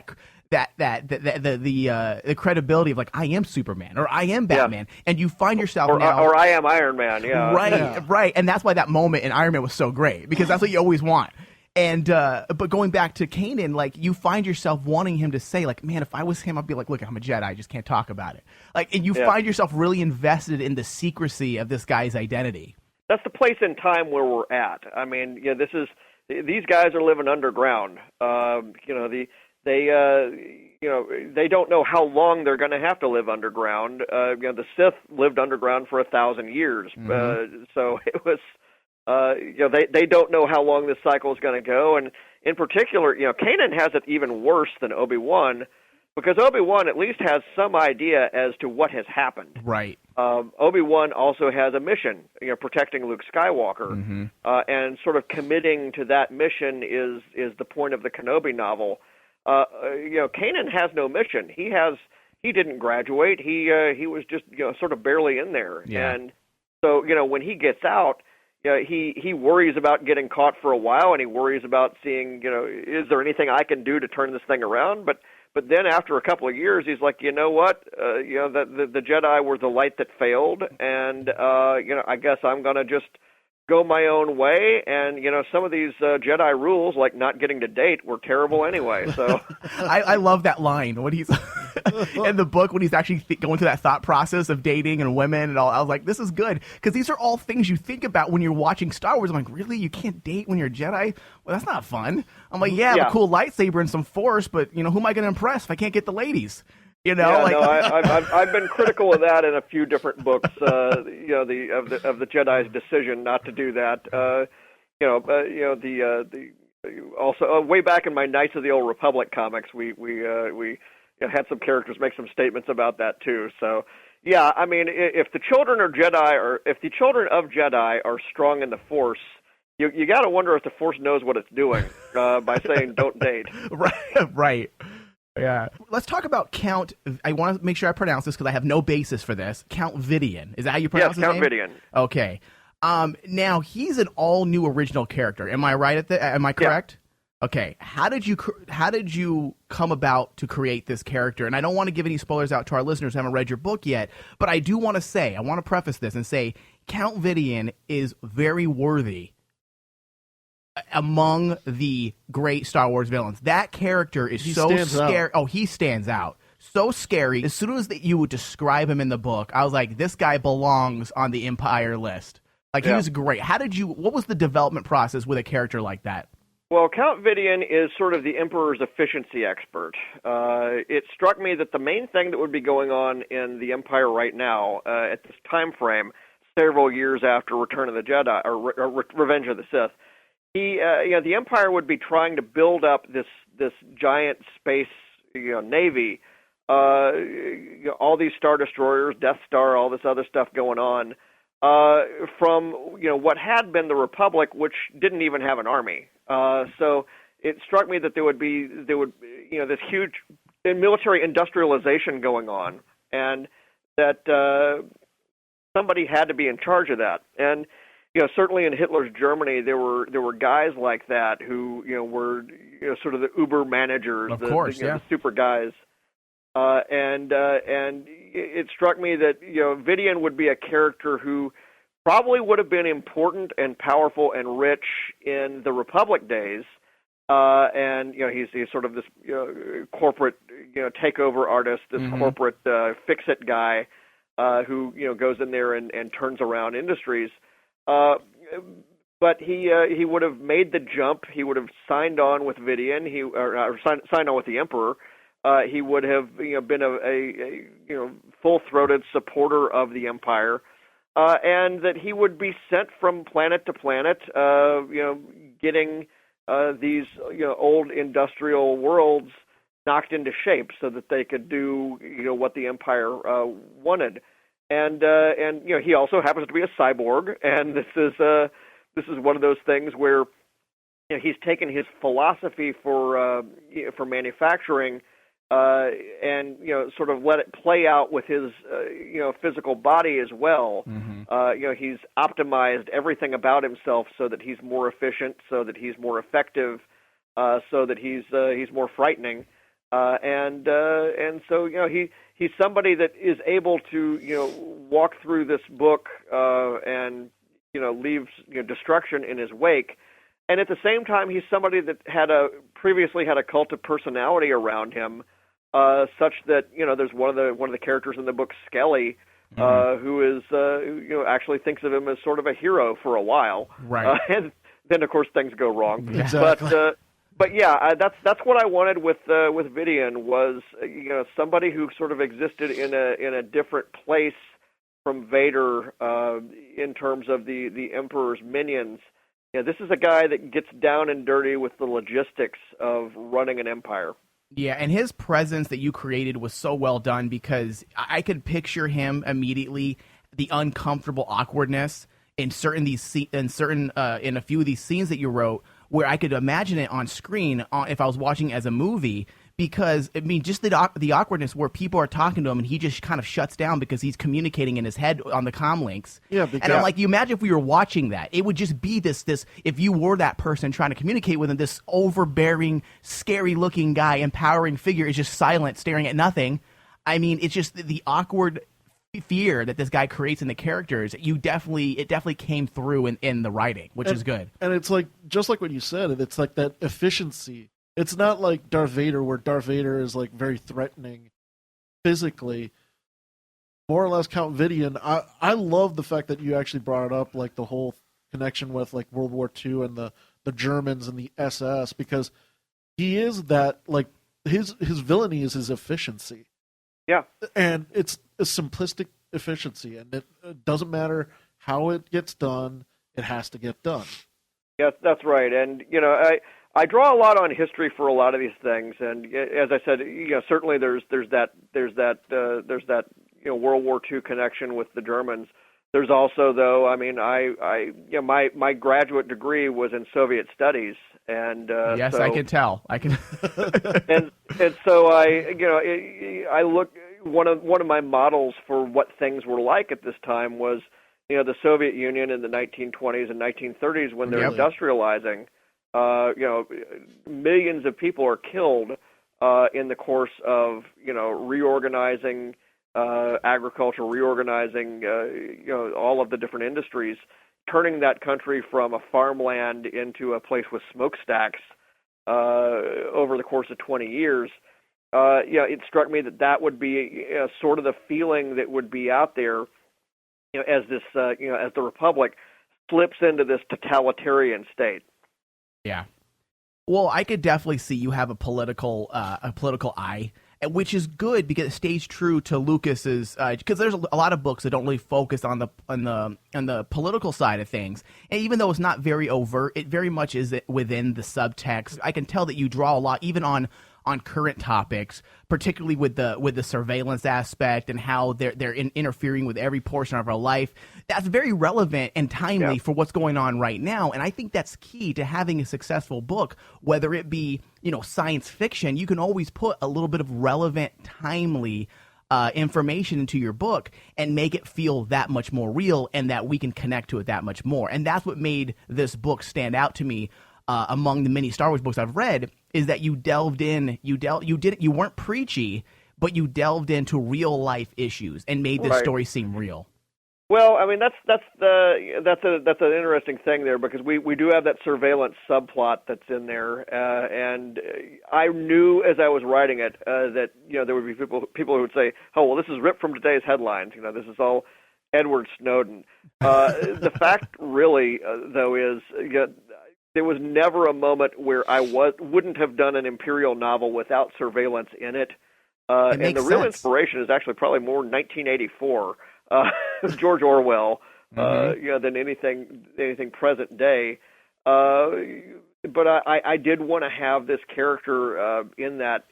F: credibility of like, I am Superman or I am Batman, and you find yourself
M: or I am Iron Man.
F: Right, and that's why that moment in Iron Man was so great, because that's what you always want. And but going back to Kanan, like you find yourself wanting him to say, like, man, if I was him, I'd be like, look, I'm a Jedi, I just can't talk about it. Like, and you find yourself really invested in the secrecy of this guy's identity.
M: That's the place in time where we're at. I mean, these guys are living underground. They don't know how long they're going to have to live underground. The Sith lived underground for 1,000 years, so it was. They don't know how long this cycle is going to go, and in particular, Kanan has it even worse than Obi-Wan, because Obi-Wan at least has some idea as to what has happened.
F: Right.
M: Obi-Wan also has a mission, protecting Luke Skywalker, and sort of committing to that mission is the point of the Kenobi novel. Kanan has no mission. He didn't graduate. He was just sort of barely in there, and so when he gets out. He worries about getting caught for a while, and he worries about seeing, is there anything I can do to turn this thing around? But then after a couple of years, he's like, you know what? The Jedi were the light that failed, and I guess I'm gonna just go my own way. And some of these Jedi rules, like not getting to date, were terrible anyway. So
F: I love that line when he's in the book, when he's actually going through that thought process of dating and women and all. I was like, this is good, because these are all things you think about when you're watching Star Wars. I'm like, really? You can't date when you're a Jedi? Well, that's not fun. I'm like, I have a cool lightsaber and some Force, but who am I going to impress if I can't get the ladies?
M: I've been critical of that in a few different books. Of the Jedi's decision not to do that. Also way back in my Knights of the Old Republic comics, we had some characters make some statements about that too. So I mean, if the children of Jedi are strong in the Force, you got to wonder if the Force knows what it's doing by saying don't date.
F: Right. Yeah. Let's talk about Count. I want to make sure I pronounce this because I have no basis for this. Count Vidian. Is that how you pronounce his name?
M: Count Vidian.
F: Okay. Now he's an all new original character. Am I right am I correct? Yeah. Okay. How did you come about to create this character? And I don't want to give any spoilers out to our listeners who haven't read your book yet, but I do want to I want to preface this and say Count Vidian is very worthy among the great Star Wars villains. That character is so scary. Oh, he stands out. So scary. As soon as you would describe him in the book, I was like, this guy belongs on the Empire list. Like, he was great. What was the development process with a character like that?
M: Well, Count Vidian is sort of the Emperor's efficiency expert. It struck me that the main thing that would be going on in the Empire right now, at this time frame, several years after Return of the Jedi, or Revenge of the Sith, the Empire would be trying to build up this giant space navy, all these Star Destroyers, Death Star, all this other stuff going on, from what had been the Republic, which didn't even have an army. So it struck me that there would this huge military industrialization going on, and that somebody had to be in charge of that. And certainly in Hitler's Germany, there were guys like that who were sort of the uber managers, the super guys. And it struck me that Vidian would be a character who probably would have been important and powerful and rich in the Republic days. And he's sort of this corporate takeover artist, this corporate fix-it guy who goes in there and turns around industries. But he would have made the jump. He would have signed on with Vidian. Signed on with the Emperor. He would have been a full-throated supporter of the Empire, and that he would be sent from planet to planet, getting these old industrial worlds knocked into shape so that they could do what the Empire wanted. And he also happens to be a cyborg, and this is one of those things where he's taken his philosophy for manufacturing. And sort of let it play out with his physical body as well. He's optimized everything about himself so that he's more efficient, so that he's more effective, so that he's more frightening, and so he's somebody that is able to walk through this book and leaves destruction in his wake. And at the same time, he's somebody that previously had a cult of personality around him, such that there's one of the characters in the book, Skelly, who is actually thinks of him as sort of a hero for a while,
F: right?
M: And then of course things go wrong.
G: Exactly.
M: But yeah, that's what I wanted with Vidian was somebody who sort of existed in a different place from Vader in terms of the Emperor's minions. This is a guy that gets down and dirty with the logistics of running an empire.
F: Yeah, and his presence that you created was so well done because I could picture him immediately, the uncomfortable awkwardness in a few of these scenes that you wrote, where I could imagine it on screen if I was watching it as a movie. Because, I mean, just the awkwardness where people are talking to him and he just kind of shuts down because he's communicating in his head on the comm links.
G: Yeah,
F: and I'm like, you imagine if we were watching that, it would just be this, if you were that person trying to communicate with him, this overbearing, scary-looking guy, empowering figure is just silent, staring at nothing. I mean, it's just the awkward fear that this guy creates in the characters. It definitely came through in the writing, which is good.
G: And it's like, just like what you said, it's like that efficiency. It's not like Darth Vader, where Darth Vader is like very threatening physically. More or less, Count Vidian. I love the fact that you actually brought it up, like the whole connection with like World War II and the Germans and the SS, because he is that, like, his villainy is his efficiency.
M: Yeah,
G: and it's a simplistic efficiency, and it doesn't matter how it gets done; it has to get done.
M: Yeah, that's right, and I draw a lot on history for a lot of these things, and as I said, certainly there's that World War II connection with the Germans. There's also, though, I mean, my graduate degree was in Soviet studies, and
F: yes,
M: so,
F: I can tell. I can,
M: and so I look one of my models for what things were like at this time was the Soviet Union in the 1920s and 1930s when they're industrializing. Millions of people are killed in the course of reorganizing agriculture, reorganizing all of the different industries. turning that country from a farmland into a place with smokestacks over the course of 20 years. It struck me that would be sort of the feeling that would be out there, as this, as the Republic slips into this totalitarian state.
F: Yeah. Well, I could definitely see you have a political eye, which is good because it stays true to Lucas's. Because there's a lot of books that don't really focus on the political side of things, and even though it's not very overt, it very much is within the subtext. I can tell that you draw a lot, even on current topics, particularly with the surveillance aspect and how they're interfering with every portion of our life. That's very relevant and timely for what's going on right now. And I think that's key to having a successful book, whether it be, science fiction. You can always put a little bit of relevant, timely information into your book and make it feel that much more real, and that we can connect to it that much more. And that's what made this book stand out to me. Among the many Star Wars books I've read, is that you delved in, you weren't preachy, but you delved into real life issues and made this story seem real.
M: Well, I mean that's an interesting thing there, because we do have that surveillance subplot that's in there, and I knew as I was writing it that there would be people who would say, oh well, this is ripped from today's headlines. This is all Edward Snowden. The fact really though is there was never a moment where I wouldn't have done an Imperial novel without surveillance in it. And the real inspiration is actually probably more 1984, George Orwell, than anything present day. But I did want to have this character in that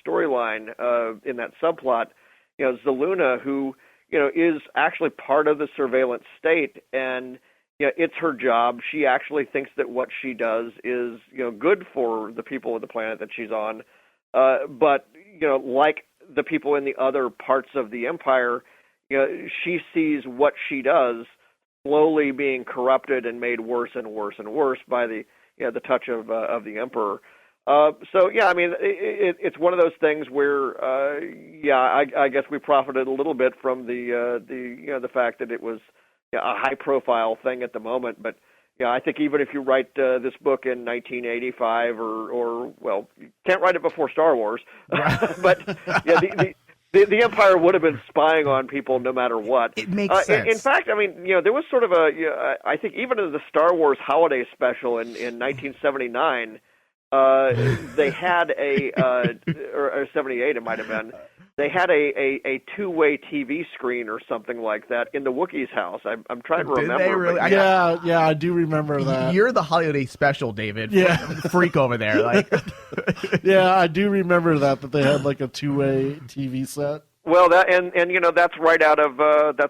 M: storyline, in that subplot, Zaluna, who is actually part of the surveillance state, and it's her job. She actually thinks that what she does is, good for the people of the planet that she's on. But, like the people in the other parts of the Empire, she sees what she does slowly being corrupted and made worse and worse and worse by the touch of the Emperor. It's one of those things where, I guess we profited a little bit from the fact that it was a high-profile thing at the moment, but I think even if you write this book in 1985, or you can't write it before Star Wars, but the Empire would have been spying on people no matter what.
F: It makes sense.
M: In fact, there was sort of I think even in the Star Wars holiday special in 1979, they had or 78 it might have been. They had a two-way TV screen or something like that in the Wookiee's house. I'm trying to remember.
F: Did they really?
G: I do remember that.
F: You're the holiday special, David.
G: Yeah.
F: Freak over there.
G: Yeah, I do remember that they had like a two-way TV set.
M: Well, that and that's right out of the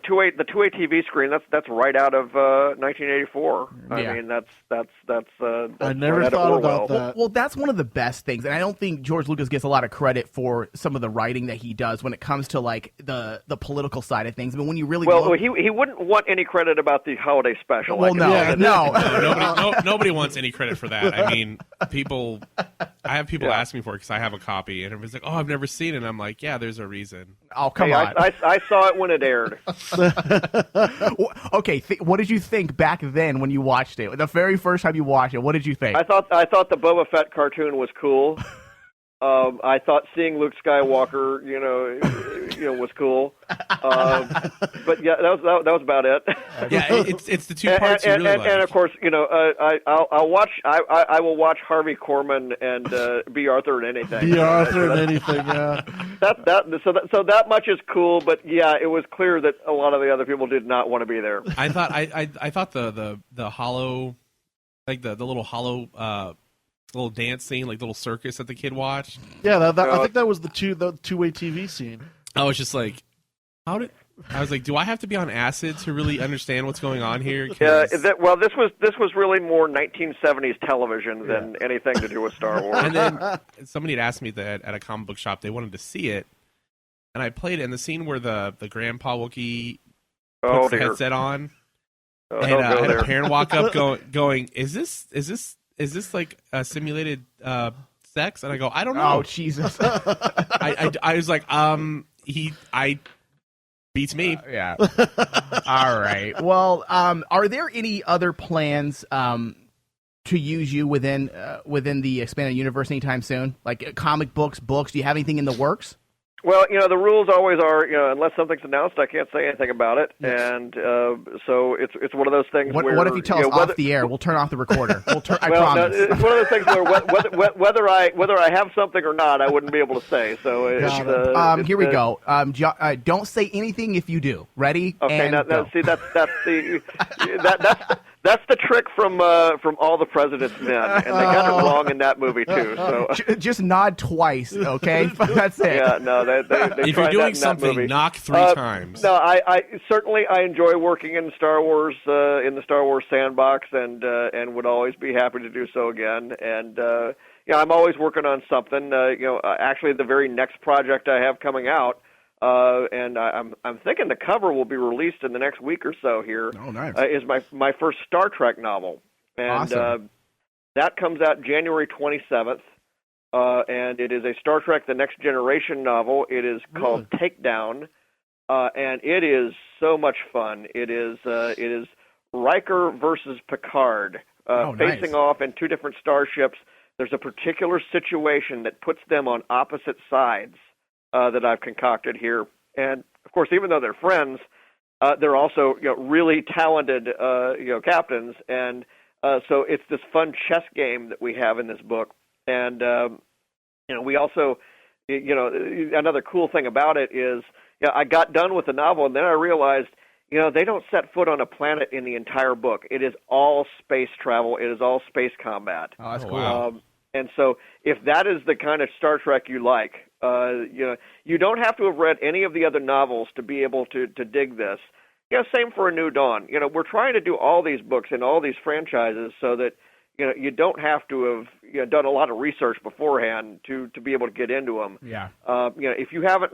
M: two-way TV screen. That's right out of 1984. I mean, that's
G: I never
M: right
G: thought about that.
F: Well, that's one of the best things, and I don't think George Lucas gets a lot of credit for some of the writing that he does when it comes to like the political side of things. But when you really
M: he wouldn't want any credit about the holiday special.
F: Well,
H: nobody wants any credit for that. I mean, I have people ask me for it because I have a copy, and everybody's like, "Oh, I've never seen it." And I'm like, "Yeah, there's a reason."
F: Oh, come on!
M: I saw it when it aired.
F: Okay, what did you think back then when you watched it? The very first time you watched it, what did you think?
M: I thought the Boba Fett cartoon was cool. I thought seeing Luke Skywalker, was cool. But yeah, that was about it.
H: Yeah, it's the two parts you really like.
M: And of course, I'll watch. I will watch Harvey Korman and B. Arthur and anything.
G: B. Arthur and anything. Yeah.
M: So that much is cool. But yeah, it was clear that a lot of the other people did not want to be there.
H: I thought the hollow, like the little hollow. Little dance scene, like little circus that the kid watched.
G: Yeah, I think that was the two-way TV scene.
H: I was just like, I was like, do I have to be on acid to really understand what's going on here?
M: Yeah, this was really more 1970s television than anything to do with Star Wars.
H: And then somebody had asked me that at a comic book shop they wanted to see it, and I played it in the scene where the Grandpa Wookiee puts the headset on, and I had a parent walk up going, is this like a simulated sex? And I go, I don't know.
F: Oh, Jesus.
H: I was like, Beats me.
F: Yeah. All right. Well, are there any other plans to use you within the expanded universe anytime soon? Like comic books? Do you have anything in the works?
M: Well, the rules always are, unless something's announced, I can't say anything about it, and so it's one of those things.
F: What if you tell us off the air? We'll turn off the recorder. I promise.
M: No, it's one of those things where whether I have something or not, I wouldn't be able to say. So
F: here we go. Don't say anything if you do. Ready?
M: Okay.
F: And
M: See, that's the trick from All the President's Men, and they got it wrong in that movie too. So
F: just nod twice, okay? That's it.
M: Yeah, no. They
H: if you're doing something, knock 3 times.
M: No, I certainly enjoy working in Star Wars in the Star Wars sandbox, and would always be happy to do so again. And I'm always working on something. Actually, the very next project I have coming out, and I'm thinking the cover will be released in the next week or so. Here,
F: oh, nice.
M: Is my first Star Trek novel, and
F: awesome.
M: That comes out January 27th. And it is a Star Trek: The Next Generation novel. It is called Takedown, and it is so much fun. It is Riker versus Picard, facing off in 2 different starships. There's a particular situation that puts them on opposite sides that I've concocted here, and of course, even though they're friends, they're also really talented captains, and so it's this fun chess game that we have in this book. And, we also, another cool thing about it is, I got done with the novel and then I realized, they don't set foot on a planet in the entire book. It is all space travel. It is all space combat.
F: Oh, that's cool.
H: Wow.
M: And so if that is the kind of Star Trek you like, you don't have to have read any of the other novels to be able to dig this. Same for A New Dawn. We're trying to do all these books and all these franchises so that, you don't have to have done a lot of research beforehand to be able to get into them.
F: Yeah.
M: If you haven't,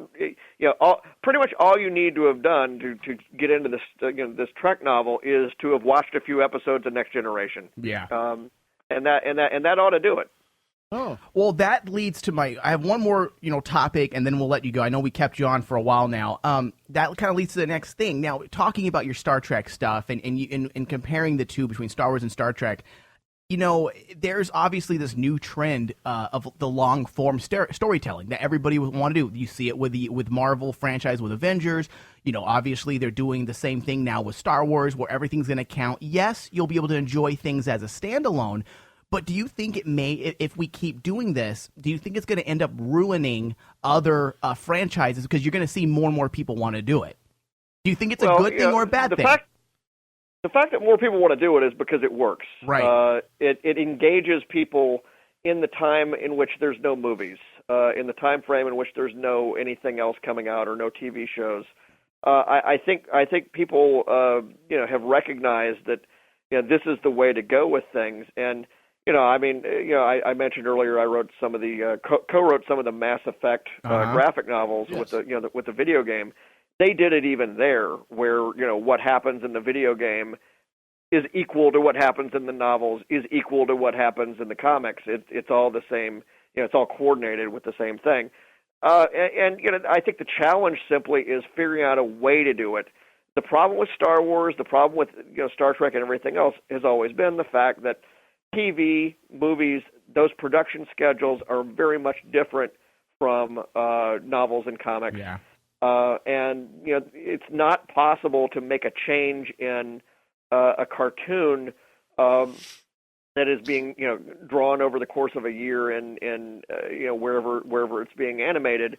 M: pretty much all you need to have done to get into this this Trek novel is to have watched a few episodes of Next Generation.
F: Yeah.
M: And that ought to do it.
F: Oh. Well, that leads to I have one more, topic, and then we'll let you go. I know we kept you on for a while now. That kind of leads to the next thing. Now, talking about your Star Trek stuff and comparing the two between Star Wars and Star Trek. There's obviously this new trend of the long-form storytelling that everybody would want to do. You see it with Marvel franchise, with Avengers. Obviously they're doing the same thing now with Star Wars, where everything's going to count. Yes, you'll be able to enjoy things as a standalone, but do you think it may, if we keep doing this, do you think it's going to end up ruining other franchises because you're going to see more and more people want to do it? Do you think it's a good thing or a bad thing?
M: The fact that more people want to do it is because it works.
F: Right.
M: It engages people in the time in which there's no movies, in the time frame in which there's no anything else coming out or no TV shows. I think people have recognized that this is the way to go with things. And I mentioned earlier I wrote some of the co-wrote some of the Mass Effect graphic novels with the video game. They did it even there, where what happens in the video game is equal to what happens in the novels, is equal to what happens in the comics. It's all the same. It's all coordinated with the same thing. And I think the challenge simply is figuring out a way to do it. The problem with Star Wars, the problem with Star Trek and everything else has always been the fact that TV, movies, those production schedules are very much different from novels and comics.
F: Yeah.
M: And it's not possible to make a change in a cartoon that is being drawn over the course of a year in wherever it's being animated,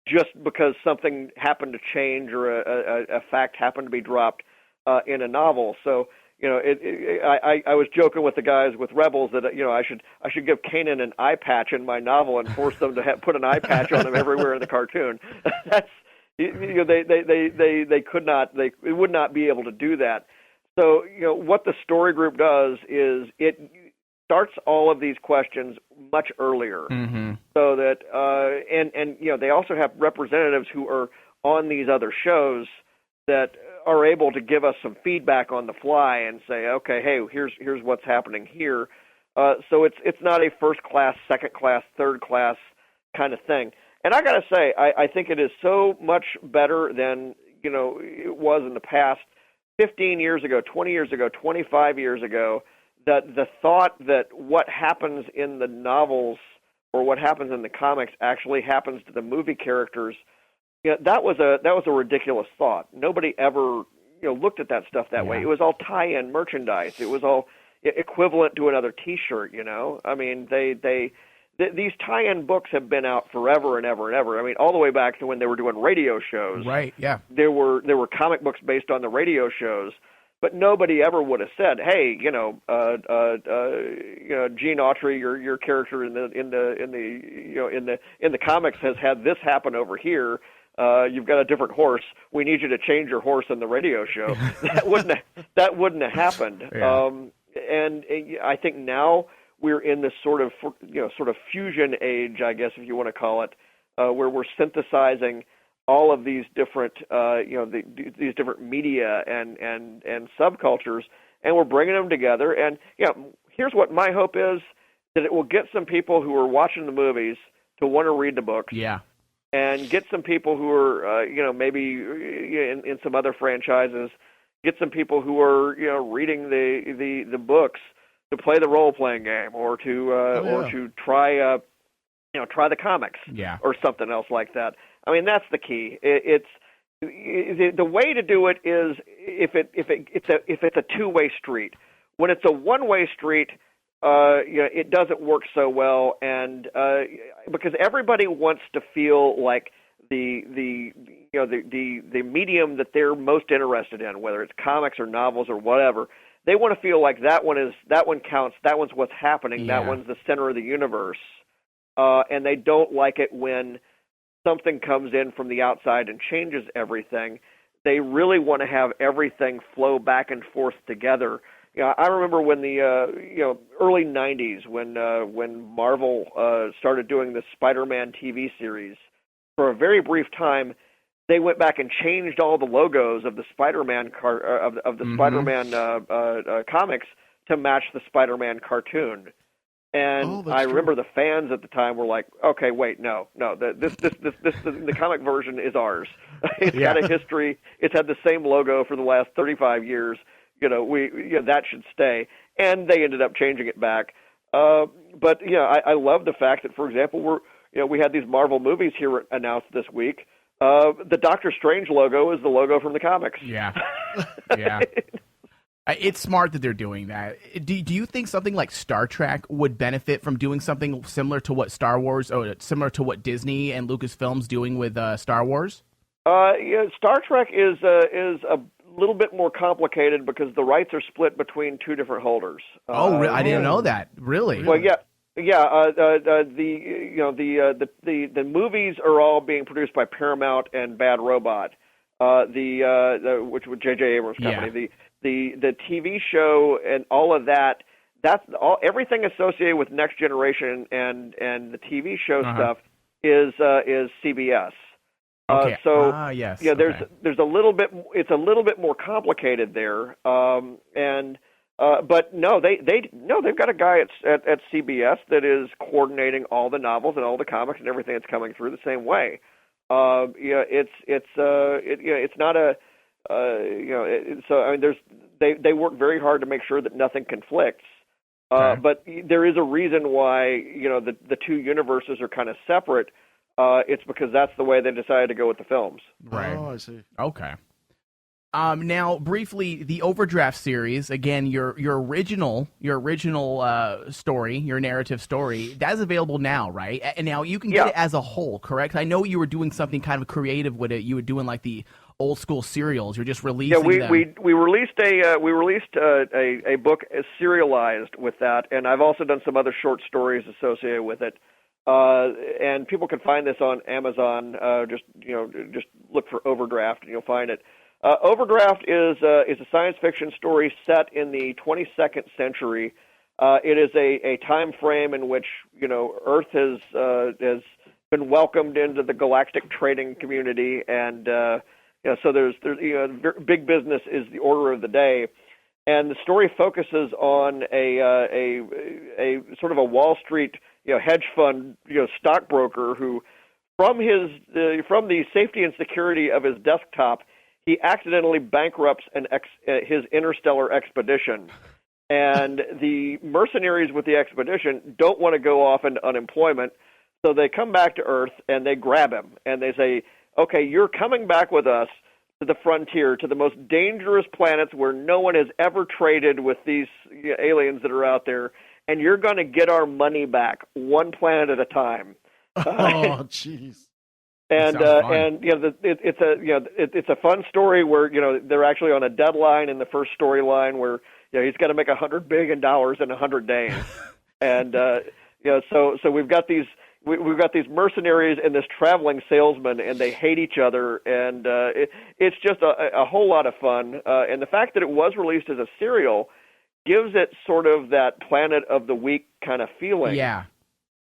M: just because something happened to change or a fact happened to be dropped in a novel. So I was joking with the guys with Rebels that I should give Kanan an eye patch in my novel and force them to put an eye patch on him everywhere in the cartoon. That's they could not, they would not be able to do that. So what the story group does is it starts all of these questions much earlier, so that and they also have representatives who are on these other shows that are able to give us some feedback on the fly and say, okay, hey, here's what's happening here. So it's not a first class, second class, third class kind of thing. And I got to say, I think it is so much better than, it was in the past 15 years ago, 20 years ago, 25 years ago, that the thought that what happens in the novels or what happens in the comics actually happens to the movie characters, that was a ridiculous thought. Nobody ever looked at that stuff that way. It was all tie-in merchandise. It was all equivalent to another T-shirt. I mean, these tie-in books have been out forever and ever and ever. I mean, all the way back to when they were doing radio shows.
F: Right. Yeah.
M: There were comic books based on the radio shows, but nobody ever would have said, "Hey, Gene Autry, your character in the comics has had this happen over here. You've got a different horse. We need you to change your horse in the radio show." That wouldn't have happened.
F: Yeah.
M: And I think now we're in this sort of fusion age, I guess, if you want to call it, where we're synthesizing all of these different these different media and subcultures, and we're bringing them together. And here's what my hope is: that it will get some people who are watching the movies to want to read the books.
F: Yeah.
M: And get some people who are maybe in some other franchises, get some people who are reading the books to play the role playing game or to try try the comics or something else like that. I mean, that's the key. The way to do it is if it's a two-way street. When it's a one-way street, it doesn't work so well, and because everybody wants to feel like the medium that they're most interested in, whether it's comics or novels or whatever, they want to feel like that one counts, that one's what's happening, that one's the center of the universe, and they don't like it when something comes in from the outside and changes everything. They really want to have everything flow back and forth together. I remember when the early '90s when Marvel started doing the Spider-Man TV series. For a very brief time, they went back and changed all the logos of the Spider-Man Spider-Man comics to match the Spider-Man cartoon. And I remember the fans at the time were like, "Okay, wait, no, the comic version is ours. It's got a history. It's had the same logo for the last 35 years. That should stay." And they ended up changing it back. But I love the fact that, for example, we had these Marvel movies here announced this week. The Doctor Strange logo is the logo from the comics.
F: Yeah. Yeah. It's smart that they're doing that. Do you think something like Star Trek would benefit from doing something similar to what Star Wars, or similar to what Disney and Lucasfilm's doing with Star Wars?
M: Star Trek is a little bit more complicated because the rights are split between two different holders.
F: I didn't know that. Really?
M: Well, yeah. The movies are all being produced by Paramount and Bad Robot, which was J.J. Abrams' company.
F: Yeah.
M: The TV show and all of that. That's all. Everything associated with Next Generation and the TV show stuff is CBS.
F: Okay.
M: Yes. There's a little bit. It's a little bit more complicated there. But no, they've got a guy at CBS that is coordinating all the novels and all the comics and everything that's coming through the same way. It's not a. So I mean, they work very hard to make sure that nothing conflicts. But there is a reason why the two universes are kind of separate. It's because that's the way they decided to go with the films.
F: Right.
G: Oh, I see.
F: Okay. Now, briefly, the Overdraft series, again, your original story, your narrative story, that's available now, right? And now you can get it as a whole, correct? I know you were doing something kind of creative with it. You were doing like the old school serials. You're just releasing them.
M: We released a book serialized with that, and I've also done some other short stories associated with it. And people can find this on Amazon. Just look for Overdraft and you'll find it. Overdraft is a science fiction story set in the 22nd century. It is a time frame in which Earth has been welcomed into the galactic trading community, and so there's big business is the order of the day, and the story focuses on a sort of a Wall Street hedge fund stockbroker who from the safety and security of his desktop, he accidentally bankrupts his interstellar expedition. And the mercenaries with the expedition don't want to go off into unemployment, so they come back to Earth and they grab him and they say, okay, you're coming back with us to the frontier, to the most dangerous planets where no one has ever traded with these aliens that are out there, and you're going to get our money back one planet at a time.
G: Oh, jeez.
M: And it's a fun story where they're actually on a deadline in the first storyline where he's got to make $100 billion in 100 days, and so we've got these mercenaries and this traveling salesman, and they hate each other, and it's just a whole lot of fun. And the fact that it was released as a serial gives it sort of that Planet of the Week kind of feeling.
F: Yeah.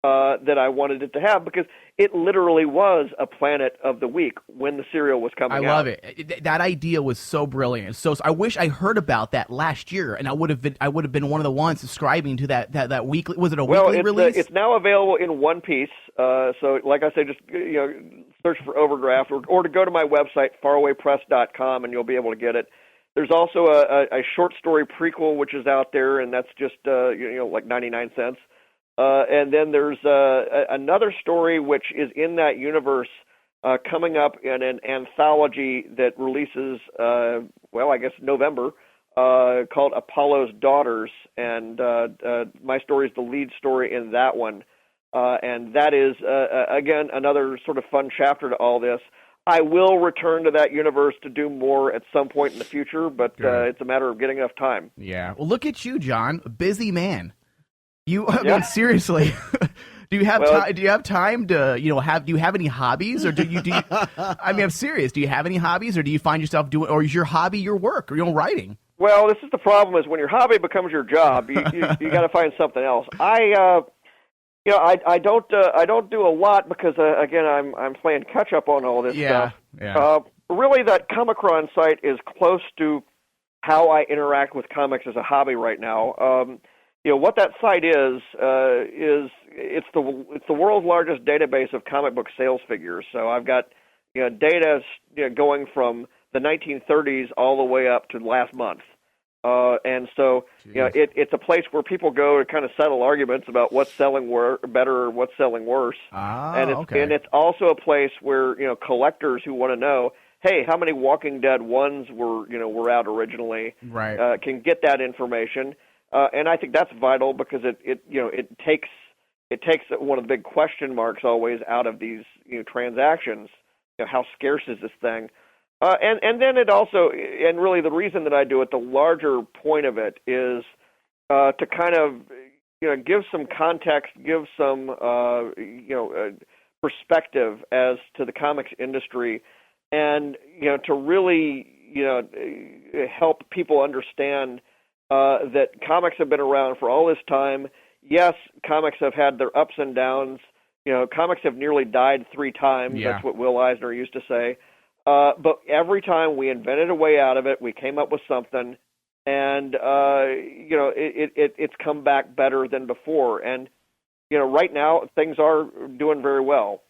M: That I wanted it to have, because it literally was a Planet of the Week when the serial was coming out.
F: I love it. That idea was so brilliant. So I wish I heard about that last year, and I would have been one of the ones subscribing to that weekly. Was it a weekly release?
M: It's now available in one piece. So, like I said, just search for Overdraft, or to go to my website farawaypress.com, and you'll be able to get it. There's also a short story prequel which is out there, and that's just like 99 cents. And then there's another story which is in that universe coming up in an anthology that releases, I guess November, called Apollo's Daughters, and my story is the lead story in that one. And that is, again, another sort of fun chapter to all this. I will return to that universe to do more at some point in the future, but it's a matter of getting enough time.
F: Yeah. Well, look at you, John, a busy man. I mean, seriously, do you have time to, do you have any hobbies, or do you I mean, I'm serious. Do you have any hobbies, or do you find yourself doing, or is your hobby your work, or writing?
M: Well, this is the problem, is when your hobby becomes your job, you got to find something else. I don't do a lot because, again, I'm playing catch up on all this stuff.
F: Yeah.
M: Really, that Comicron site is close to how I interact with comics as a hobby right now. What that site is it's the world's largest database of comic book sales figures. So I've got data going from the 1930s all the way up to last month, and so it's a place where people go to kind of settle arguments about what's selling better or what's selling worse. And it's also a place where collectors who want to know, hey, how many Walking Dead ones were out originally,
F: right?
M: Can get that information. And I think that's vital because it takes one of the big question marks always out of these transactions. How scarce is this thing? And then it also, and really the reason that I do it, the larger point of it is to kind of give some context, give some perspective as to the comics industry, and to really help people understand that comics have been around for all this time. Yes, comics have had their ups and downs. Comics have nearly died 3 times.
F: Yeah.
M: That's what Will Eisner used to say. But every time we invented a way out of it, we came up with something, and it's come back better than before. And right now things are doing very well.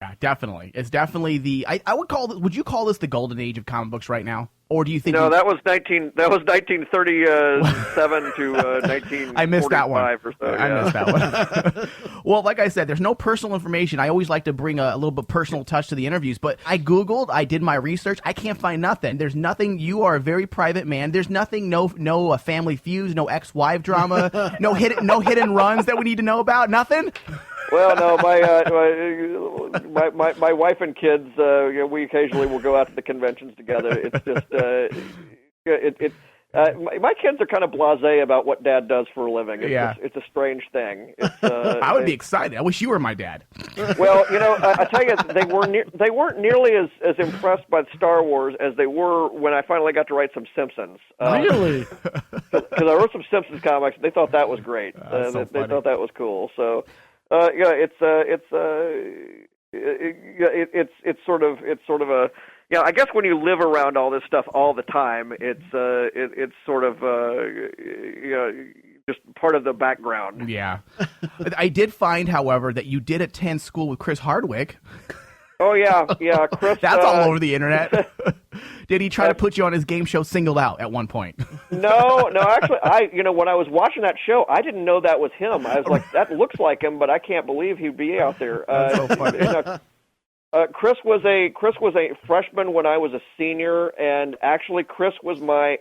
F: Yeah, definitely. It's definitely I would call it. Would you call this the golden age of comic books right now, or do you think?
M: No, that was 1937 to 1945.
F: I missed that one.
M: Or so,
F: I missed that one. Well, like I said, there's no personal information. I always like to bring a little bit personal touch to the interviews, but I Googled, I did my research. I can't find nothing. There's nothing. You are a very private man. There's nothing. No family feuds. No ex-wife drama. no hidden runs that we need to know about. Nothing.
M: Well, no, my wife and kids, we occasionally will go out to the conventions together. It's just, my kids are kind of blasé about what Dad does for a living. It's a strange thing.
F: I would be excited. I wish you were my dad.
M: Well, I tell you, they weren't nearly as impressed by Star Wars as they were when I finally got to write some Simpsons.
G: Really?
M: Because I wrote some Simpsons comics, and they thought that was great.
F: So
M: they thought that was cool. So. It's sort of a, I guess when you live around all this stuff all the time, it's sort of, just part of the background.
F: Yeah. I did find, however, that you did attend school with Chris Hardwick.
M: Oh, yeah, Chris.
F: That's all over the internet. Did he try to put you on his game show Singled Out at one point?
M: No, actually, when I was watching that show, I didn't know that was him. I was like, that looks like him, but I can't believe he'd be out there.
F: That's so funny.
M: Chris was a freshman when I was a senior, and actually, Chris was my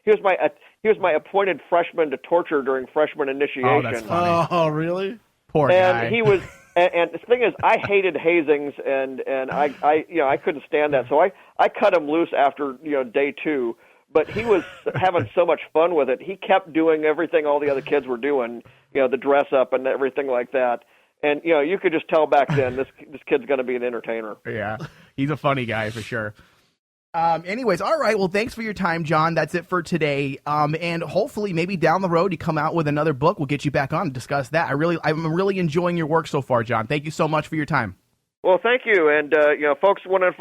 M: he was my appointed freshman to torture during freshman initiation.
F: Oh, that's funny.
G: Oh, really?
F: Poor guy.
M: And he was. And the thing is, I hated hazings, and I couldn't stand that. So I cut him loose after day 2. But he was having so much fun with it. He kept doing everything all the other kids were doing, the dress up and everything like that. And you could just tell back then this kid's going to be an entertainer.
F: Yeah, he's a funny guy for sure. Anyways, all right. Well, thanks for your time, John. That's it for today. And hopefully, maybe down the road, you come out with another book. We'll get you back on and discuss that. I'm really enjoying your work so far, John. Thank you so much for your time.
M: Well, thank you. And folks want to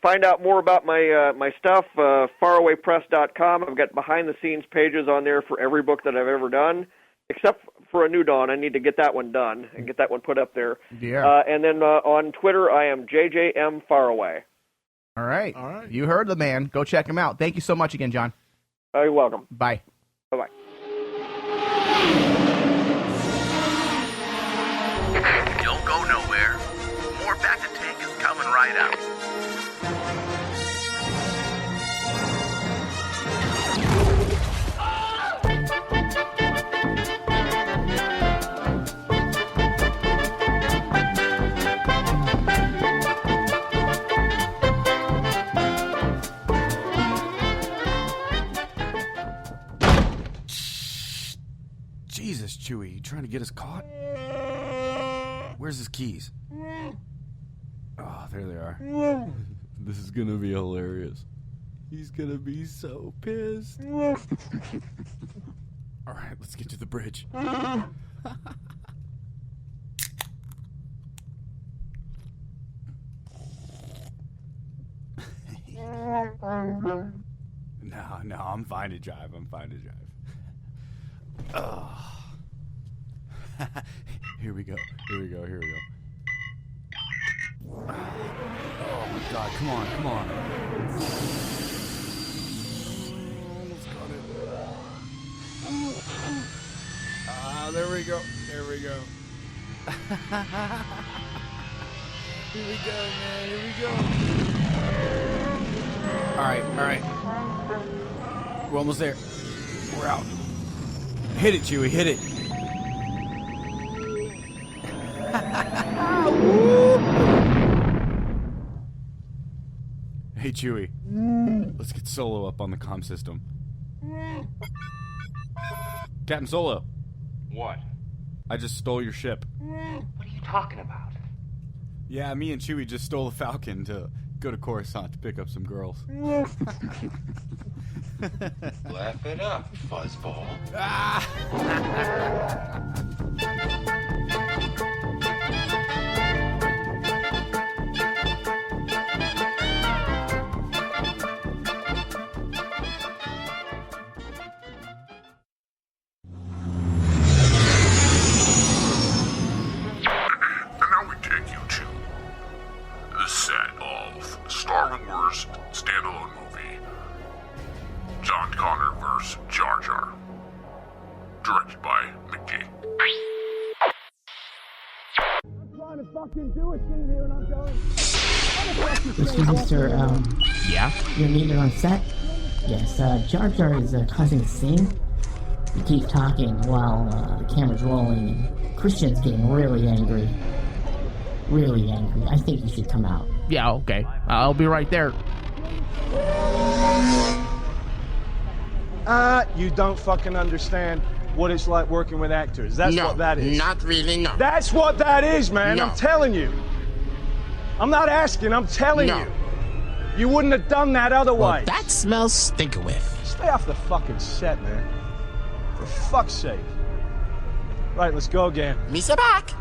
M: find out more about my stuff. Farawaypress.com. I've got behind the scenes pages on there for every book that I've ever done, except for A New Dawn. I need to get that one done and get that one put up there.
F: Yeah.
M: And then on Twitter, I am JJM Faraway.
F: All right. You heard the man. Go check him out. Thank you so much again, John.
M: You're welcome.
F: Bye.
M: Bye-bye.
B: Don't go nowhere. More BACTA Tank is coming right up.
N: Jesus, Chewie, you trying to get us caught? Where's his keys? Oh, there they are. This is gonna be hilarious. He's gonna be so pissed. Alright, let's get to the bridge. No, I'm fine to drive. Oh. Here we go. Oh my God, come on. Almost got it. There we go. Here we go, man. Here we go. All right. We're almost there. We're out. Hit it, Chewie, hit it. Hey, Chewie. Let's get Solo up on the comm system. Captain Solo.
A: What?
N: I just stole your ship.
A: What are you talking about?
N: Yeah, me and Chewie just stole a Falcon to go to Coruscant to pick up some girls.
D: Laugh it up, fuzzball.
C: And now we take you to the set of Star Wars standalone movie, John Connor vs. Jar Jar, directed by McGee.
K: I'm trying to fucking do a scene here and I'm going.
I: Excuse me, sir.
F: Yeah?
I: You're needed on set? Yes, Jar Jar is causing a scene. You keep talking while the camera's rolling, and Christian's getting really angry. Really angry. I think you should come out.
F: Yeah, okay. I'll be right there.
O: You don't fucking understand what it's like working with actors. That's what that is.
P: Not really, no.
O: That's what that is, man.
P: No.
O: I'm telling you. I'm not asking, I'm telling you. You wouldn't have done that otherwise.
P: Well, that smells stinker with.
O: Stay off the fucking set, man. For fuck's sake. Right, let's go again.
P: Misa back.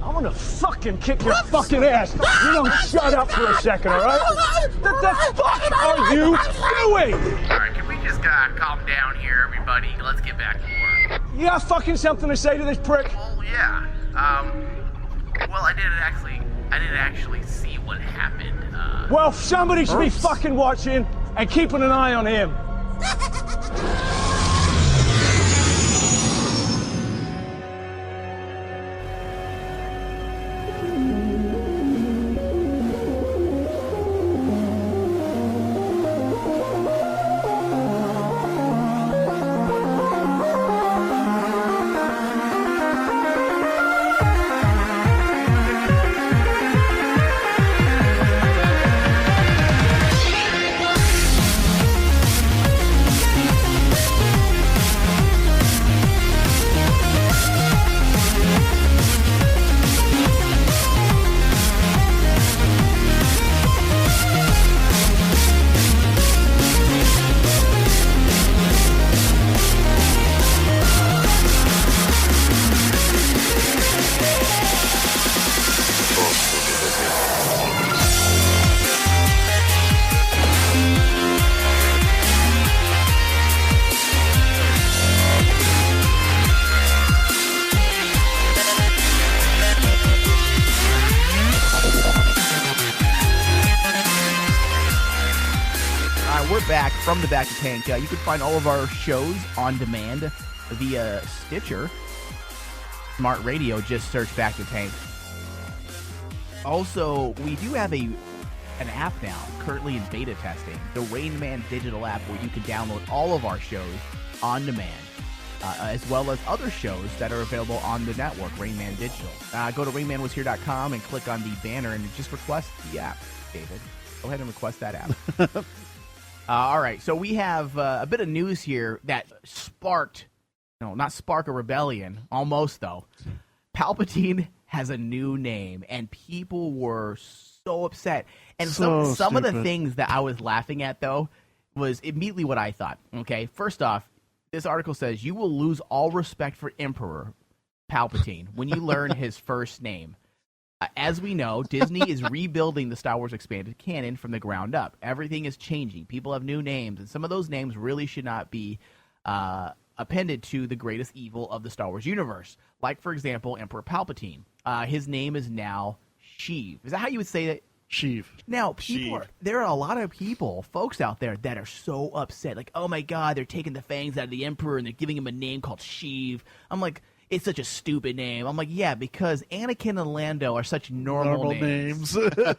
O: I'm gonna fucking kick your fucking ass. You don't shut up for a second, alright? What the fuck are you doing?
B: Alright, can we just calm down here, everybody. Let's get back to work.
O: You got fucking something to say to this prick?
B: Oh, yeah. Well, I didn't actually see what happened.
O: Well, somebody should be fucking watching and keeping an eye on him.
F: Back from the Back to Tank. You can find all of our shows on demand via Stitcher, Smart Radio. Just search Back to Tank. Also, we do have an app now, currently in beta testing, the Rain Man digital app, where you can download all of our shows on demand, as well as other shows that are available on the network, Rain Man Digital. Go to rainmanwashere.com and click on the banner and just request the app, David. Go ahead and request that app. All right, so we have a bit of news here that not spark a rebellion, almost though. Palpatine has a new name, and people were so upset. And some of the things that I was laughing at, though, was immediately what I thought. Okay, first off, this article says, you will lose all respect for Emperor Palpatine when you learn his first name. As we know, Disney is rebuilding the Star Wars expanded canon from the ground up. Everything is changing. People have new names, and some of those names really should not be appended to the greatest evil of the Star Wars universe. Like, for example, Emperor Palpatine. His name is now Sheev. Is that how you would say it?
G: Sheev.
F: Now, there are a lot of folks out there that are so upset. Like, oh my God, they're taking the fangs out of the Emperor and they're giving him a name called Sheev. I'm like, it's such a stupid name. I'm like, yeah, because Anakin and Lando are such normal names. Star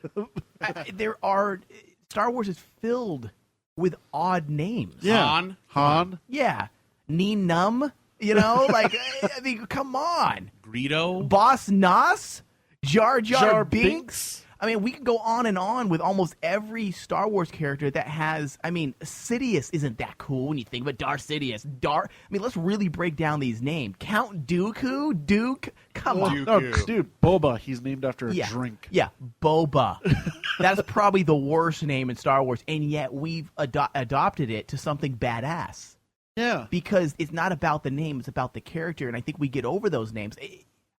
F: Wars is filled with odd names.
G: Yeah. Han.
F: Yeah. Neenum. Like, I mean, come on.
H: Greedo.
F: Boss Nass. Jar Jar Binks. I mean, we can go on and on with almost every Star Wars character that has. I mean, Sidious isn't that cool when you think about Darth Sidious. Let's really break down these names. Count Dooku, Duke. Come on,
G: no, dude. Boba. He's named after a drink.
F: Yeah, Boba. That's probably the worst name in Star Wars, and yet we've adopted it to something badass.
G: Yeah,
F: because it's not about the name; it's about the character, and I think we get over those names.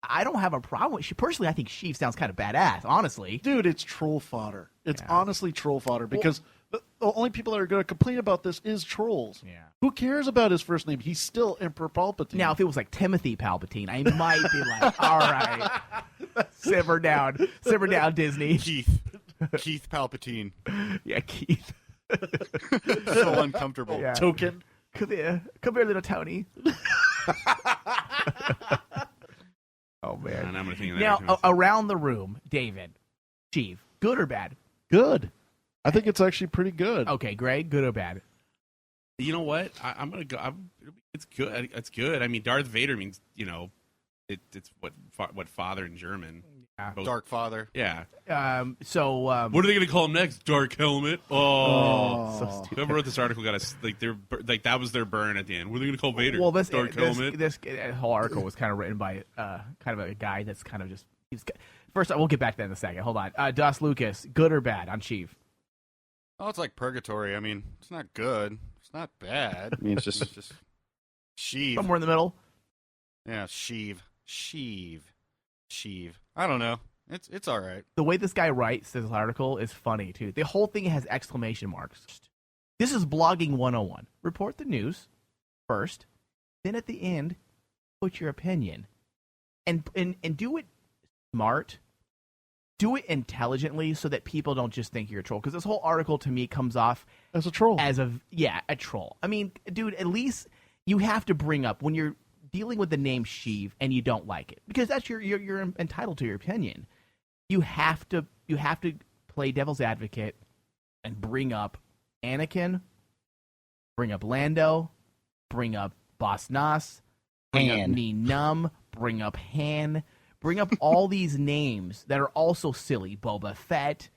F: I don't have a problem with personally. I think Sheev sounds kind of badass, honestly.
G: Dude, it's troll fodder. It's honestly troll fodder because the only people that are going to complain about this is trolls.
F: Yeah.
G: Who cares about his first name? He's still Emperor Palpatine.
F: Now, if it was like Timothy Palpatine, I might be like, all right, simmer down, Disney.
N: Keith Palpatine.
F: Yeah, Keith.
N: So uncomfortable.
F: Yeah.
G: Token.
F: Come here, little Tony. Oh, man.
H: I'm gonna think of that
F: now, around the room, David, Sheev, good or bad?
G: Good. I think it's actually pretty good.
F: Okay, Greg, good or bad?
H: You know what? I'm going to go. It's good. It's good. I mean, Darth Vader means, it's what father in German.
F: Yeah.
N: Dark Father.
H: Yeah.
F: What are
H: they going to call him next? Dark Helmet?
F: Oh. So stupid.
H: Whoever wrote this article got us, that was their burn at the end. What are they going to call Vader?
F: Well,
H: Dark Helmet?
F: This whole article was kind of written by kind of a guy that's kind of just... First, we'll get back to that in a second. Hold on. Dos Lucas, good or bad on Sheev?
N: Oh, it's like purgatory. I mean, it's not good. It's not bad.
Q: I mean, it's just
N: Sheev.
F: Somewhere in the middle?
N: Yeah, Sheev. I don't know. It's all right.
F: The way this guy writes this article is funny, too. The whole thing has exclamation marks. This is blogging 101. Report the news first, then at the end, put your opinion. And do it smart. Do it intelligently so that people don't just think you're a troll. Because this whole article to me comes off
G: as a troll.
F: A troll. I mean, dude, at least you have to bring up when you're dealing with the name Sheev and you don't like it, because that's you're entitled to your opinion. You have to play devil's advocate and bring up Anakin, bring up Lando, bring up Boss Nass, bring up Nien Nunb, bring up Han, bring up all these names that are also silly, Boba Fett,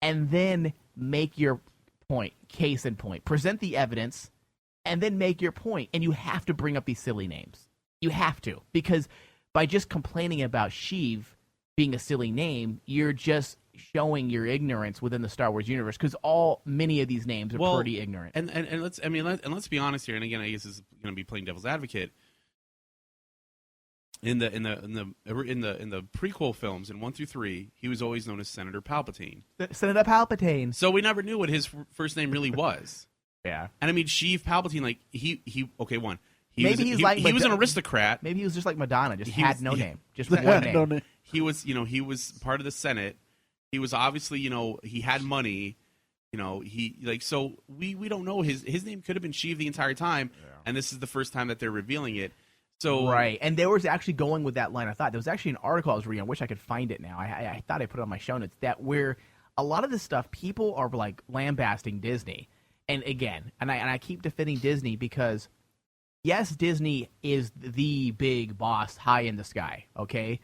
F: and then make your point, case in point. Present the evidence, and then make your point. And you have to bring up these silly names. You have to, because by just complaining about Sheev being a silly name, you're just showing your ignorance within the Star Wars universe, because many of these names are pretty ignorant.
H: And let's be honest here. And again, I guess this is going to be playing devil's advocate. In the prequel films in 1 through 3, he was always known as Senator Palpatine.
F: Senator Palpatine.
H: So we never knew what his first name really was.
F: Yeah.
H: And I mean, Sheev Palpatine, like he
F: He
H: was an aristocrat.
F: Maybe he was just like Madonna, just had no name, just
G: one
F: name.
G: No name.
H: He was part of the Senate. He was obviously, he had money. So we don't know his name could have been Sheev the entire time, and this is the first time that they're revealing it. So
F: right, and there was actually going with that line. I thought there was actually an article I was reading. I wish I could find it now. I thought I put it on my show notes, that where a lot of this stuff people are like lambasting Disney, and again, and I keep defending Disney because yes, Disney is the big boss high in the sky, okay,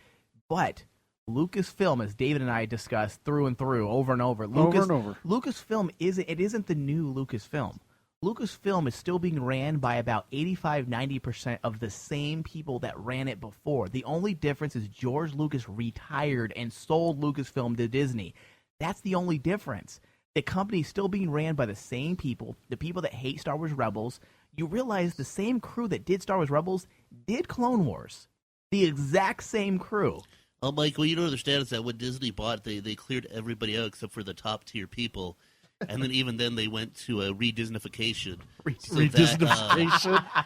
F: but Lucasfilm, as David and I discussed through and through, over and over, Lucasfilm isn't the new Lucasfilm. Lucasfilm is still being ran by about 85-90% of the same people that ran it before. The only difference is George Lucas retired and sold Lucasfilm to Disney. That's the only difference. The company is still being ran by the same people, the people that hate Star Wars Rebels. You realize the same crew that did Star Wars Rebels did Clone Wars. The exact same crew.
Q: Oh, Mike, what you don't understand is that when Disney bought, they cleared everybody out except for the top tier people. And then even then they went to a re-Disneyfication.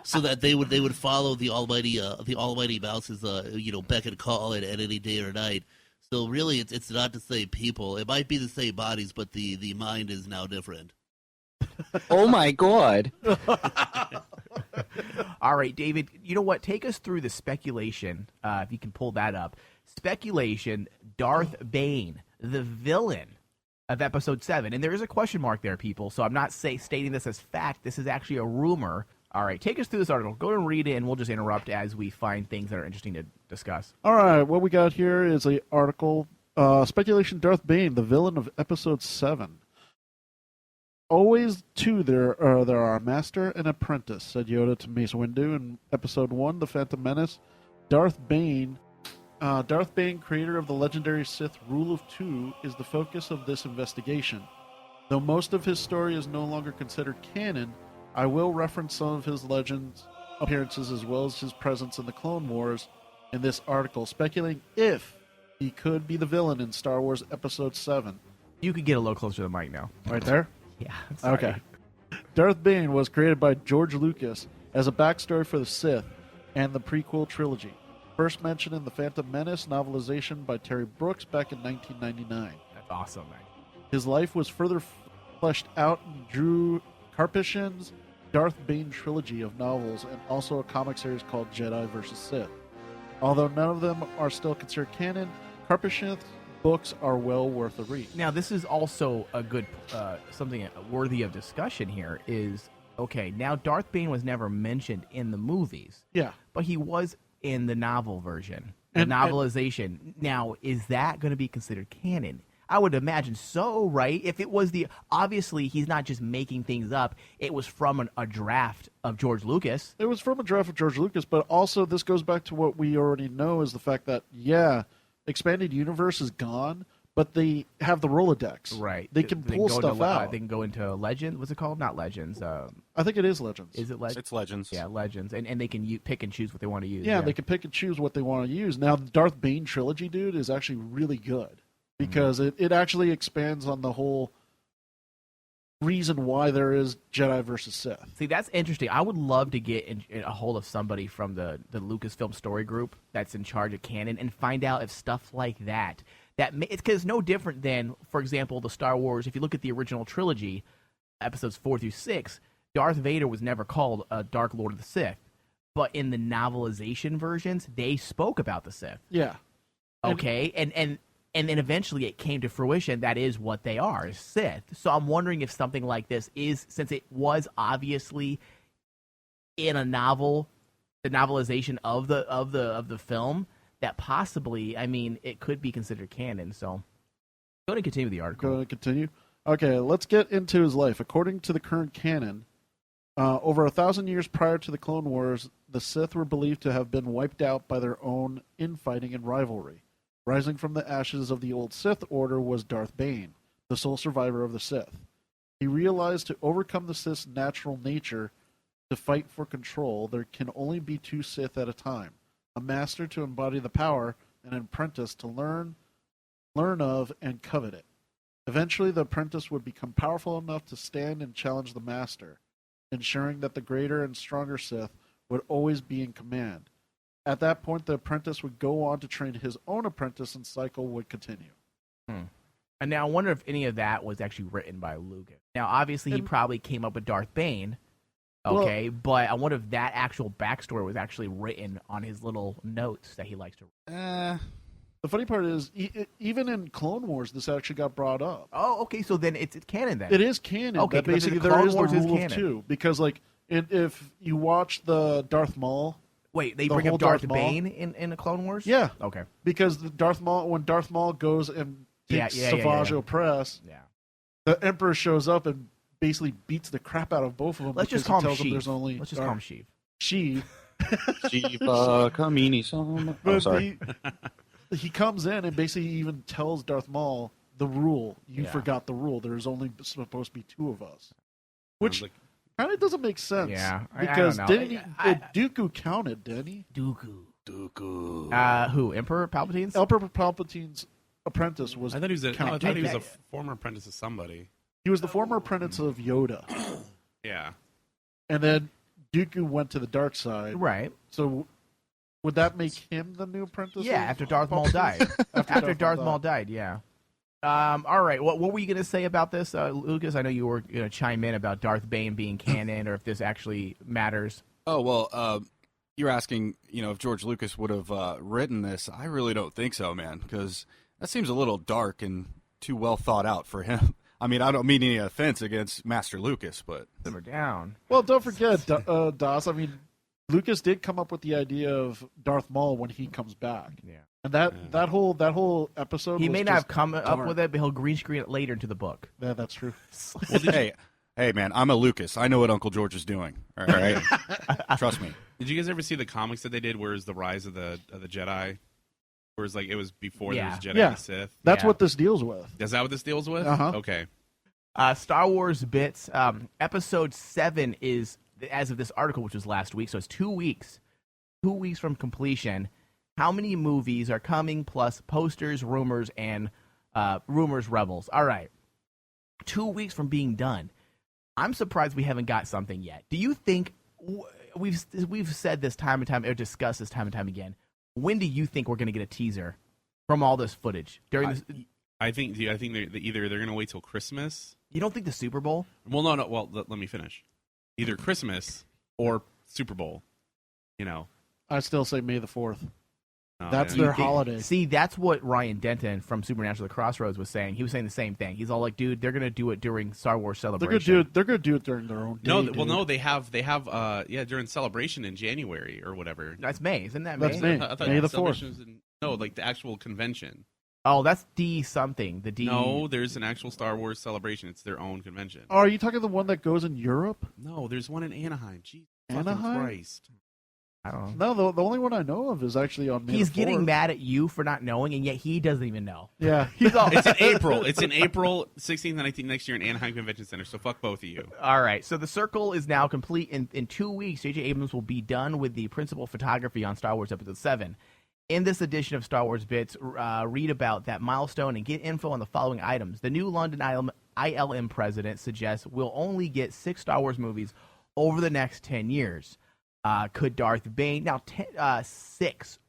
Q: So that they would follow the almighty mouse's beck and call at any day or night. So really it's not the same people. It might be the same bodies, but the mind is now different.
R: Oh my god.
F: All right, David, you know what? Take us through the speculation, if you can pull that up. Speculation, Darth Bane, the villain of Episode 7. And there is a question mark there, people, so I'm not stating this as fact. This is actually a rumor. All right, take us through this article. Go and read it, and we'll just interrupt as we find things that are interesting to discuss.
G: All right, what we got here is an article, speculation, Darth Bane, the villain of Episode 7. Always two there are a master and apprentice, said Yoda to Mace Windu in Episode 1, The Phantom Menace. Darth Bane, creator of the legendary Sith Rule of Two, is the focus of this investigation. Though most of his story is no longer considered canon, I will reference some of his Legends appearances as well as his presence in the Clone Wars in this article, speculating if he could be the villain in Star Wars Episode 7.
F: You could get a little closer to the mic now.
G: Right there?
F: Yeah.
G: Okay. Darth Bane was created by George Lucas as a backstory for the Sith and the prequel trilogy. First mentioned in The Phantom Menace novelization by Terry Brooks back in 1999.
F: That's awesome, man.
G: His life was further fleshed out in Drew Karpyshyn's Darth Bane trilogy of novels and also a comic series called Jedi vs. Sith. Although none of them are still considered canon, Karpyshyn's books are well worth a read.
F: Now, this is also a good something worthy of discussion here is, okay, now Darth Bane was never mentioned in the movies.
G: Yeah.
F: But he was in the novel version, the novelization. Now, is that going to be considered canon? I would imagine so, right? If it was obviously he's not just making things up. It was from a draft of George Lucas.
G: It was from a draft of George Lucas, but also this goes back to what we already know is the fact that, Expanded Universe is gone, but they have the Rolodex.
F: Right.
G: They can pull stuff out.
F: They can go into Legends. What's it called? Not Legends.
G: I think it is Legends.
F: Is it Legends?
N: It's Legends.
F: Yeah, Legends. And they can pick and choose what they want to use.
G: Yeah, they can pick and choose what they want to use. Now, the Darth Bane trilogy, dude, is actually really good because it actually expands on the whole reason why there is Jedi versus Sith.
F: See, that's interesting. I would love to get in a hold of somebody from the Lucasfilm story group that's in charge of canon and find out if stuff like that it's because it's no different than, for example, the Star Wars. If you look at the original trilogy, episodes 4 through 6, Darth Vader was never called a Dark Lord of the Sith, but in the novelization versions, they spoke about the Sith.
G: Yeah.
F: Okay, and then eventually it came to fruition. That is what they are, is Sith. So I'm wondering if something like this is, since it was obviously in a novel, the novelization of the film, that possibly, I mean, it could be considered canon. So go ahead and continue the article.
G: Go ahead and continue. Okay, let's get into his life. According to the current canon, over 1,000 years prior to the Clone Wars, the Sith were believed to have been wiped out by their own infighting and rivalry. Rising from the ashes of the old Sith Order was Darth Bane, the sole survivor of the Sith. He realized to overcome the Sith's natural nature to fight for control, there can only be two Sith at a time, a master to embody the power, and an apprentice to learn of and covet it. Eventually, the apprentice would become powerful enough to stand and challenge the master, ensuring that the greater and stronger Sith would always be in command. At that point, the apprentice would go on to train his own apprentice, and cycle would continue.
F: And now I wonder if any of that was actually written by Lucas. Now, obviously, he probably came up with Darth Bane, okay, but I wonder if that actual backstory was actually written on his little notes that he likes to write.
G: The funny part is, even in Clone Wars, this actually got brought up.
F: Oh, okay, so then it's canon then.
G: It is canon.
F: Okay,
G: that basically
F: the
G: there
F: Clone
G: is the
F: Wars is
G: rule of
F: canon.
G: two. Because, like, if you watch the Darth Maul...
F: Wait, they
G: the
F: bring
G: whole
F: up Darth
G: Maul-
F: Bane in the Clone Wars?
G: Yeah.
F: Okay.
G: Because when Darth Maul goes and takes Savage Opress,
F: Yeah.
G: the Emperor shows up and basically beats the crap out of both of them.
F: Let's just
G: because
F: call him
G: he tells them
F: Sheev.
G: there's only
F: Let's just call him Sheev.
G: Sheev.
S: Shiva Kamini Sama. Oh,
G: But
S: sorry.
G: he comes in and basically even tells Darth Maul the rule. You
F: Yeah.
G: forgot the rule. There's only supposed to be two of us. Which kind of doesn't make sense.
F: Yeah, I
G: Because
F: don't know.
G: didn't he, Dooku counted, didn't he?
F: Dooku. Who? Emperor Palpatine's?
G: Emperor Palpatine's apprentice was
H: I thought he was a, no, I
G: counted.
H: thought he was a former apprentice of somebody.
G: He was the former apprentice of Yoda.
H: Yeah.
G: And then Dooku went to the dark side.
F: Right.
G: So would that make him the new apprentice?
F: Yeah,
G: of
F: after Darth Maul died. after Darth Maul died, yeah. All right, what were you going to say about this, Lucas? I know you were going to chime in about Darth Bane being canon or if this actually matters.
N: Oh, well, you're asking, if George Lucas would have written this. I really don't think so, man, because that seems a little dark and too well thought out for him. I mean, I don't mean any offense against Master Lucas, but...
F: Simmer down.
G: Well, don't forget, Das, I mean, Lucas did come up with the idea of Darth Maul when he comes back.
F: Yeah.
G: And that whole episode
F: He
G: was
F: may not
G: just
F: have come up
G: dark.
F: with it, but he'll green screen it later into the book.
G: Yeah, that's true.
N: Well, hey, man, I'm a Lucas. I know what Uncle George is doing. All right? Trust me.
H: Did you guys ever see the comics that they did? Where is the Rise of the Jedi? Where it's like it was before there was Jedi and Sith.
G: That's what this deals with.
H: Is that what this deals with?
G: Uh-huh.
H: Okay.
F: Star Wars Bits, Episode 7 is, as of this article, which was last week, so it's 2 weeks. 2 weeks from completion. How many movies are coming, plus posters, rumors, and rumors rebels? All right. 2 weeks from being done. I'm surprised we haven't got something yet. Do you think, we've said this time and time, or discussed this time and time again, when do you think we're going to get a teaser from all this footage?
H: I think either they're going to wait till Christmas.
F: You don't think the Super Bowl?
H: Well, no. Well, let me finish. Either Christmas or Super Bowl.
G: I still say May the 4th.
H: Oh,
G: That's
H: yeah.
G: their holiday.
F: See, that's what Ryan Denton from Supernatural: The Crossroads was saying. He was saying the same thing. He's all like, "Dude, they're gonna do it during Star Wars Celebration."
G: They're gonna do it during their own day.
H: No,
G: dude.
H: no, they have during Celebration in January or whatever.
F: That's May, isn't that May?
G: That's May.
H: I thought
G: May the
H: Celebration
G: 4th.
H: was no, like the actual convention.
F: Oh, that's D something. The D.
H: No, there's an actual Star Wars Celebration. It's their own convention.
G: Oh, are you talking the one that goes in Europe?
H: No, there's one in Anaheim. Jesus
G: Anaheim?
H: fucking Christ.
F: I don't know.
G: No, the only one I know of is actually on May
F: He's
G: the 4th.
F: getting mad at you for not knowing, and yet he doesn't even know.
G: Yeah.
F: He's all.
H: It's in April. It's in April 16th and 19th next year in Anaheim Convention Center. So fuck both of you.
F: All right, so the circle is now complete. In 2 weeks, J.J. Abrams will be done with the principal photography on Star Wars Episode 7. In this edition of Star Wars Bits, read about that milestone and get info on the following items. The new London ILM president suggests we'll only get 6 Star Wars movies over the next 10 years. Could Darth Bane now 6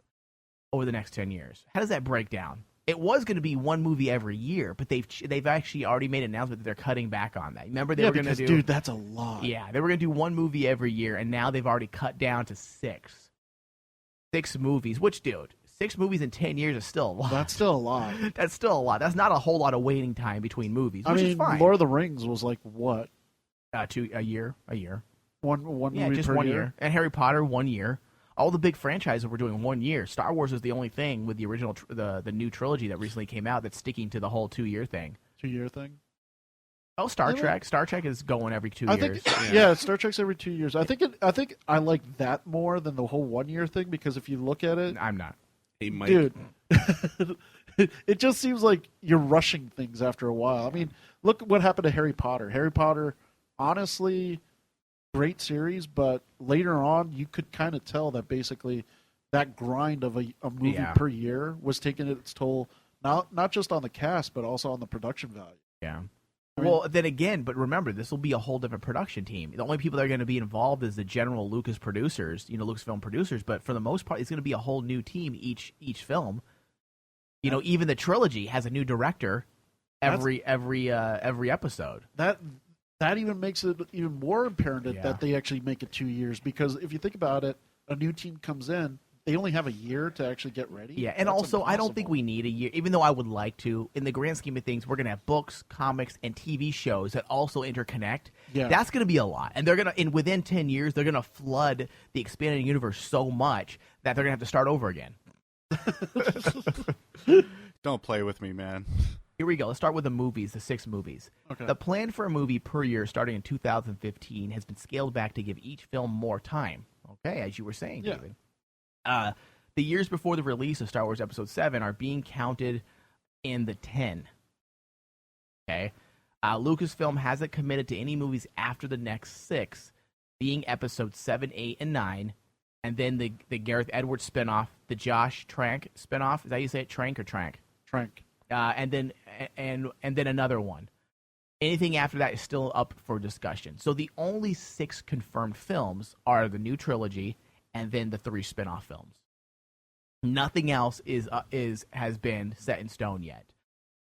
F: over the next 10 years? How does that break down? It was going to be one movie every year, but they've actually already made an announcement that they're cutting back on that. Remember they were going to do,
G: dude, that's a lot.
F: Yeah, they were going to do one movie every year, and now they've already cut down to 6. 6 movies, which, dude, 6 movies in 10 years is still a lot.
G: That's still a lot.
F: That's still a lot. That's not a whole lot of waiting time between movies, which is fine.
G: Lord of the Rings was like what?
F: A year.
G: One
F: Yeah,
G: movie
F: just
G: per
F: 1
G: year.
F: year. And Harry Potter, 1 year. All the big franchises were doing 1 year. Star Wars is the only thing with the original, the new trilogy that recently came out that's sticking to the whole 2-year thing.
G: 2-year thing?
F: Oh, Star Trek. Star Trek is going every 2 years.
G: Yeah, Star Trek's every 2 years. I think I like that more than the whole 1 year thing because if you look at it,
F: I'm not.
H: Hey, Mike.
G: Dude, it just seems like you're rushing things after a while. I mean, look what happened to Harry Potter. Harry Potter, honestly, great series, but later on, you could kind of tell that basically that grind of a movie per year was taking its toll, not just on the cast, but also on the production value.
F: Yeah. Well, then again, but remember, this will be a whole different production team. The only people that are going to be involved is the general Lucas producers, Lucasfilm producers. But for the most part, it's going to be a whole new team each film. Even the trilogy has a new director every episode.
G: That even makes it even more imperative that they actually make it 2 years because if you think about it, a new team comes in. They only have a year to actually get ready.
F: Yeah, and also, I don't think we need a year, even though I would like to. In the grand scheme of things, we're going to have books, comics, and TV shows that also interconnect.
G: Yeah.
F: That's going to be a lot. And within 10 years, they're going to flood the expanded universe so much that they're going to have to start over again.
N: Don't play with me, man.
F: Here we go. Let's start with the movies, the 6 movies.
G: Okay.
F: The plan for a movie per year starting in 2015 has been scaled back to give each film more time. Okay, as you were saying, David. The years before the release of Star Wars Episode 7 are being counted in the 10. Okay? Lucasfilm hasn't committed to any movies after the next 6, being Episodes 7, 8, and 9, and then the Gareth Edwards spinoff, the Josh Trank spinoff. Is that how you say it? Trank or Trank?
G: Trank.
F: And then another one. Anything after that is still up for discussion. So the only 6 confirmed films are the new trilogy and then the 3 spin-off films. Nothing else has been set in stone yet.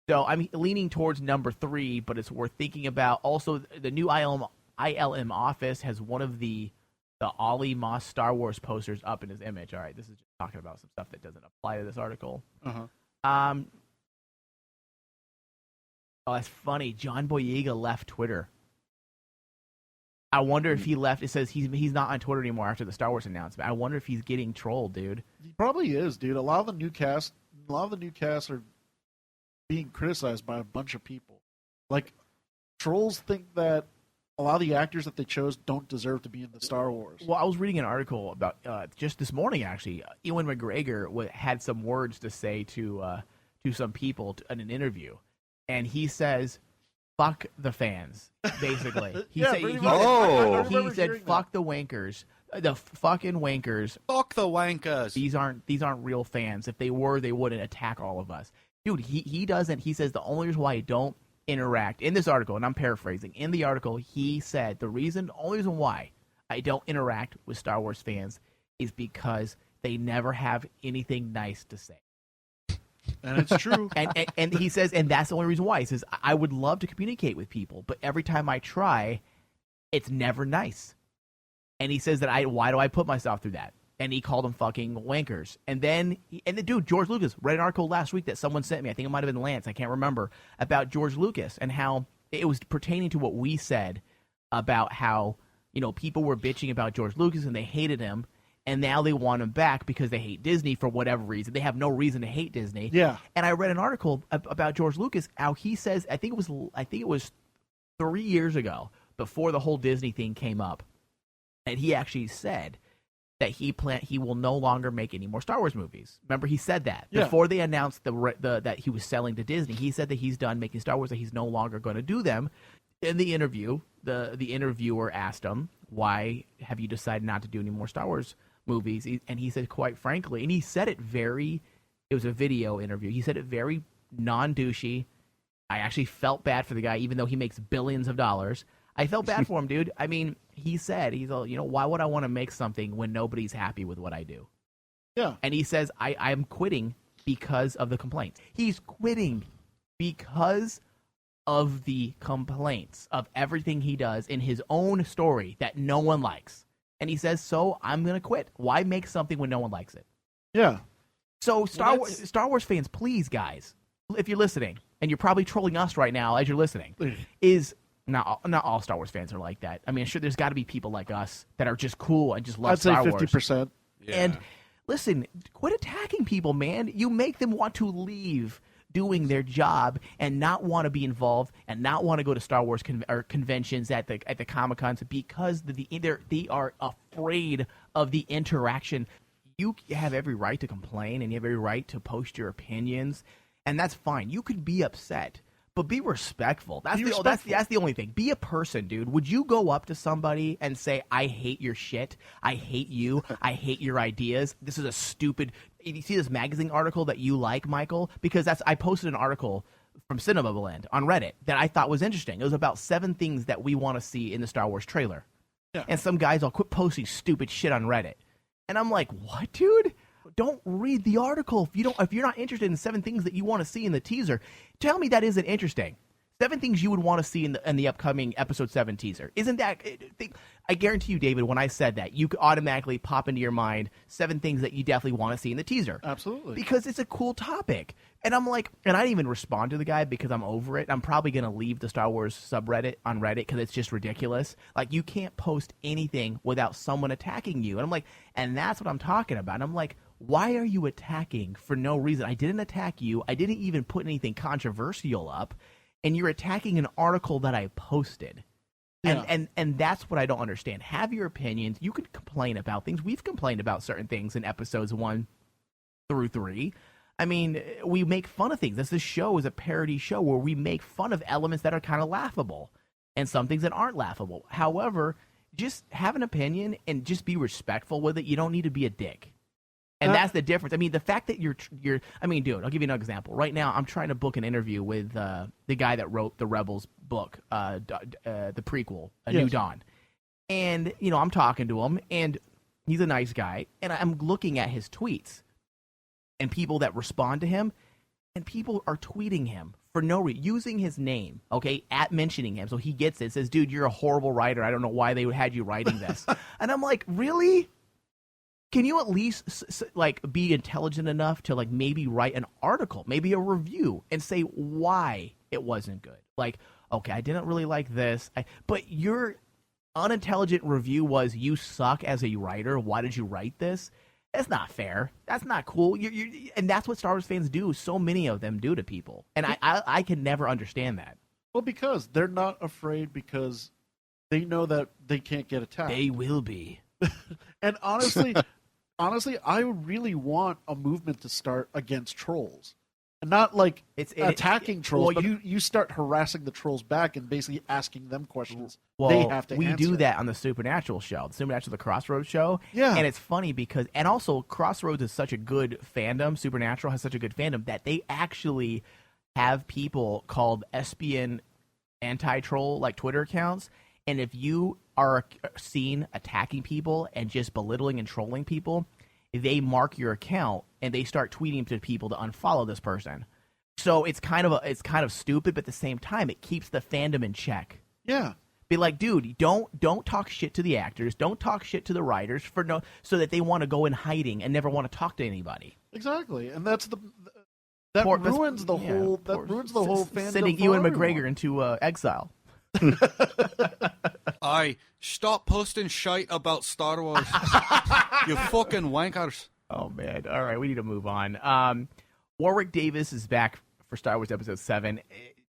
F: So I'm leaning towards number 3, but it's worth thinking about. Also, the new ILM office has one of the Ollie Moss Star Wars posters up in his image. All right, this is just talking about some stuff that doesn't apply to this article.
G: Uh-huh.
F: Oh, that's funny. John Boyega left Twitter. I wonder if he left. It says he's not on Twitter anymore after the Star Wars announcement. I wonder if he's getting trolled, dude.
G: He probably is, dude. A lot of the new casts are being criticized by a bunch of people. Like, trolls think that a lot of the actors that they chose don't deserve to be in the Star Wars.
F: Well, I was reading an article about just this morning, actually. Ewan McGregor had some words to say to some people in an interview, and he says, "Fuck the fans," basically. He said, "Fuck the wankers, the fucking wankers.
N: Fuck the wankers.
F: These aren't real fans. If they were, they wouldn't attack all of us." Dude, he doesn't. He says the only reason why I don't interact in this article, and I'm paraphrasing, in the article he said the only reason why I don't interact with Star Wars fans is because they never have anything nice to say.
G: And it's true.
F: and he says, and that's the only reason why. He says, I would love to communicate with people, but every time I try, it's never nice. And he says that why do I put myself through that? And he called them fucking wankers. And then, dude, George Lucas read an article last week that someone sent me. I think it might have been Lance. I can't remember, about George Lucas and how it was pertaining to what we said about how, people were bitching about George Lucas and they hated him. And now they want him back because they hate Disney for whatever reason. They have no reason to hate Disney.
G: Yeah.
F: And I read an article about George Lucas, how he says, I think it was 3 years ago, before the whole Disney thing came up, and he actually said that he will no longer make any more Star Wars movies. Remember, he said that before they announced that he was selling to Disney. He said that he's done making Star Wars, that he's no longer going to do them. In the interview, the interviewer asked him, "Why have you decided not to do any more Star Wars movies?" And he said, quite frankly, and he said it it was a video interview. He said it very non-douchey. I actually felt bad for the guy, even though he makes billions of dollars. I felt bad for him, dude. I mean, he said, he's all, why would I want to make something when nobody's happy with what I do?
G: Yeah.
F: And he says, I'm quitting because of the complaints. He's quitting because of the complaints of everything he does in his own story that no one likes. And he says, so I'm going to quit. Why make something when no one likes it?
G: Yeah.
F: So Star Wars fans, please, guys, if you're listening, and you're probably trolling us right now as you're listening, is not all Star Wars fans are like that. I mean, sure, there's got to be people like us that are just cool and just love Star Wars.
G: I'd say 50%.
F: Yeah. And listen, quit attacking people, man. You make them want to leave doing their job and not want to be involved and not want to go to Star Wars conventions at the Comic-Cons because they are afraid of the interaction. You have every right to complain and you have every right to post your opinions, and that's fine. You could be upset, but be respectful. That's the only thing. Be a person, dude. Would you go up to somebody and say, I hate your shit, I hate you, I hate your ideas, this is a stupid... You see this magazine article that you like, Michael? Because I posted an article from Cinema Blend on Reddit that I thought was interesting. It was about 7 things that we want to see in the Star Wars trailer. Yeah. And some guys all quit posting stupid shit on Reddit. And I'm like, what, dude? Don't read the article. If you're not interested in 7 things that you want to see in the teaser, tell me that isn't interesting. 7 things you would want to see in the upcoming Episode 7 teaser. Isn't that... I guarantee you, David, when I said that, you could automatically pop into your mind 7 things that you definitely want to see in the teaser.
G: Absolutely.
F: Because it's a cool topic. And I'm like... And I didn't even respond to the guy because I'm over it. I'm probably going to leave the Star Wars subreddit on Reddit because it's just ridiculous. Like, you can't post anything without someone attacking you. And I'm like... And that's what I'm talking about. And I'm like... Why are you attacking for no reason? I didn't attack you. I didn't even put anything controversial up. And you're attacking an article that I posted. Yeah. And that's what I don't understand. Have your opinions. You can complain about things. We've complained about certain things in episodes 1 through 3. I mean, we make fun of things. This show is a parody show where we make fun of elements that are kind of laughable and some things that aren't laughable. However, just have an opinion and just be respectful with it. You don't need to be a dick. And that's the difference. I mean, the fact that you're. I mean, dude, I'll give you another example. Right now, I'm trying to book an interview with the guy that wrote the Rebels book, the prequel, New Dawn. And, I'm talking to him, and he's a nice guy. And I'm looking at his tweets and people that respond to him, and people are tweeting him for no reason, using his name, okay, at mentioning him. So he gets it, says, dude, you're a horrible writer. I don't know why they had you writing this. And I'm like, really? Can you at least be intelligent enough to maybe write an article, maybe a review, and say why it wasn't good? Like, okay, I didn't really like this, but your unintelligent review was you suck as a writer. Why did you write this? That's not fair. That's not cool. And that's what Star Wars fans do. So many of them do to people, and I can never understand that.
G: Well, because they're not afraid because they know that they can't get attacked.
F: They will be.
G: And honestly, I really want a movement to start against trolls. And not attacking trolls, but you start harassing the trolls back and basically asking them questions they have to answer.
F: We do that on the Supernatural show, the Crossroads show.
G: Yeah.
F: And it's funny because, and also Crossroads is such a good fandom, Supernatural has such a good fandom, that they actually have people called Espion anti-troll, Twitter accounts. And if you are seen attacking people and just belittling and trolling people, they mark your account and they start tweeting to people to unfollow this person. So it's kind of stupid, but at the same time, it keeps the fandom in check.
G: Yeah.
F: Be like, dude, don't talk shit to the actors, don't talk shit to the writers so that they want to go in hiding and never want to talk to anybody.
G: Exactly, and that ruins the whole fandom.
F: Sending Ewan McGregor into exile.
N: Aye, stop posting shite about Star Wars. You fucking wankers.
F: Oh, man. All right, we need to move on. Warwick Davis is back for Star Wars Episode 7.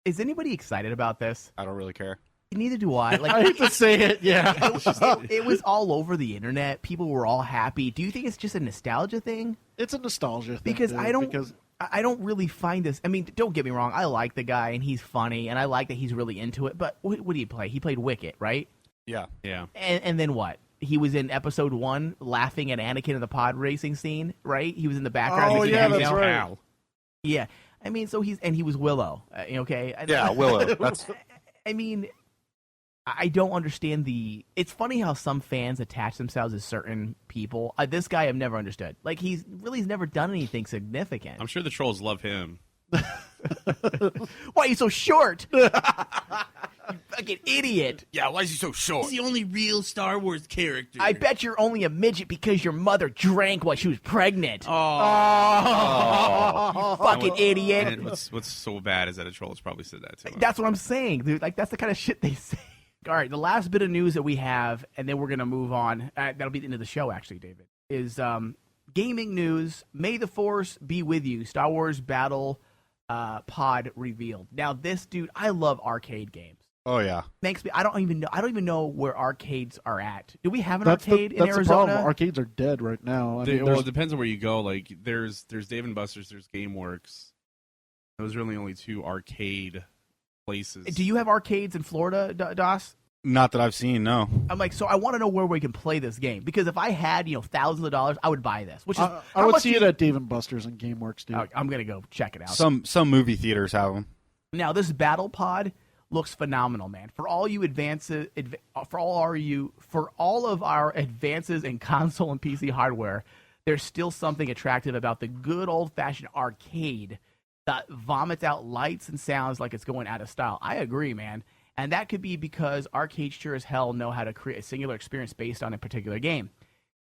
F: Is anybody excited about this?
N: I don't really care.
F: Neither do I.
G: I hate to say it, yeah.
F: It was all over the internet. People were all happy. Do you think it's just a nostalgia thing?
G: It's a nostalgia thing.
F: Because I don't really find this. I mean, don't get me wrong. I like the guy, and he's funny, and I like that he's really into it. But what did he play? He played Wicket, right?
N: Yeah.
F: And then what? He was in Episode 1 laughing at Anakin in the pod racing scene, right? He was in the background.
G: Oh, yeah, that's right.
F: Yeah. I mean, so he was Willow. Okay.
T: Yeah, Willow. That's.
F: I mean, I don't understand It's funny how some fans attach themselves to certain people. This guy I've never understood. Like he's never done anything significant.
H: I'm sure the trolls love him.
F: Why are you so short? You fucking idiot.
T: Yeah, why is he so short?
Q: He's the only real Star Wars character.
F: I bet you're only a midget because your mother drank while she was pregnant.
H: Oh.
F: You fucking idiot.
H: And what's so bad is that a troll has probably said that to him.
F: That's what I'm saying, dude. Like, that's the kind of shit they say. All right, the last bit of news that we have, and then we're going to move on. That'll be the end of the show, actually, David, is gaming news. May the Force be with you. Star Wars Battle Pod revealed. Now, this dude, I love arcade games.
T: Oh yeah.
F: Makes me. I don't even know where arcades are at. Do we have an arcade in
G: that's
F: Arizona?
G: The problem. Arcades are dead right now.
H: Well, it depends on where you go. Like, there's Dave & Buster's, there's GameWorks. Those are really only 2 arcade places.
F: Do you have arcades in Florida, Doss?
T: Not that I've seen, no.
F: I'm like, so I want to know where we can play this game, because if I had, thousands of dollars, I would buy this. Which is
G: I would see it at Dave & Buster's and GameWorks, dude.
F: I'm gonna go check it out.
T: Some movie theaters have them.
F: Now this Battle Pod looks phenomenal, man. For all you advances, for all of our advances in console and PC hardware, there's still something attractive about the good old-fashioned arcade that vomits out lights and sounds like it's going out of style. I agree, man. And that could be because arcades sure as hell know how to create a singular experience based on a particular game.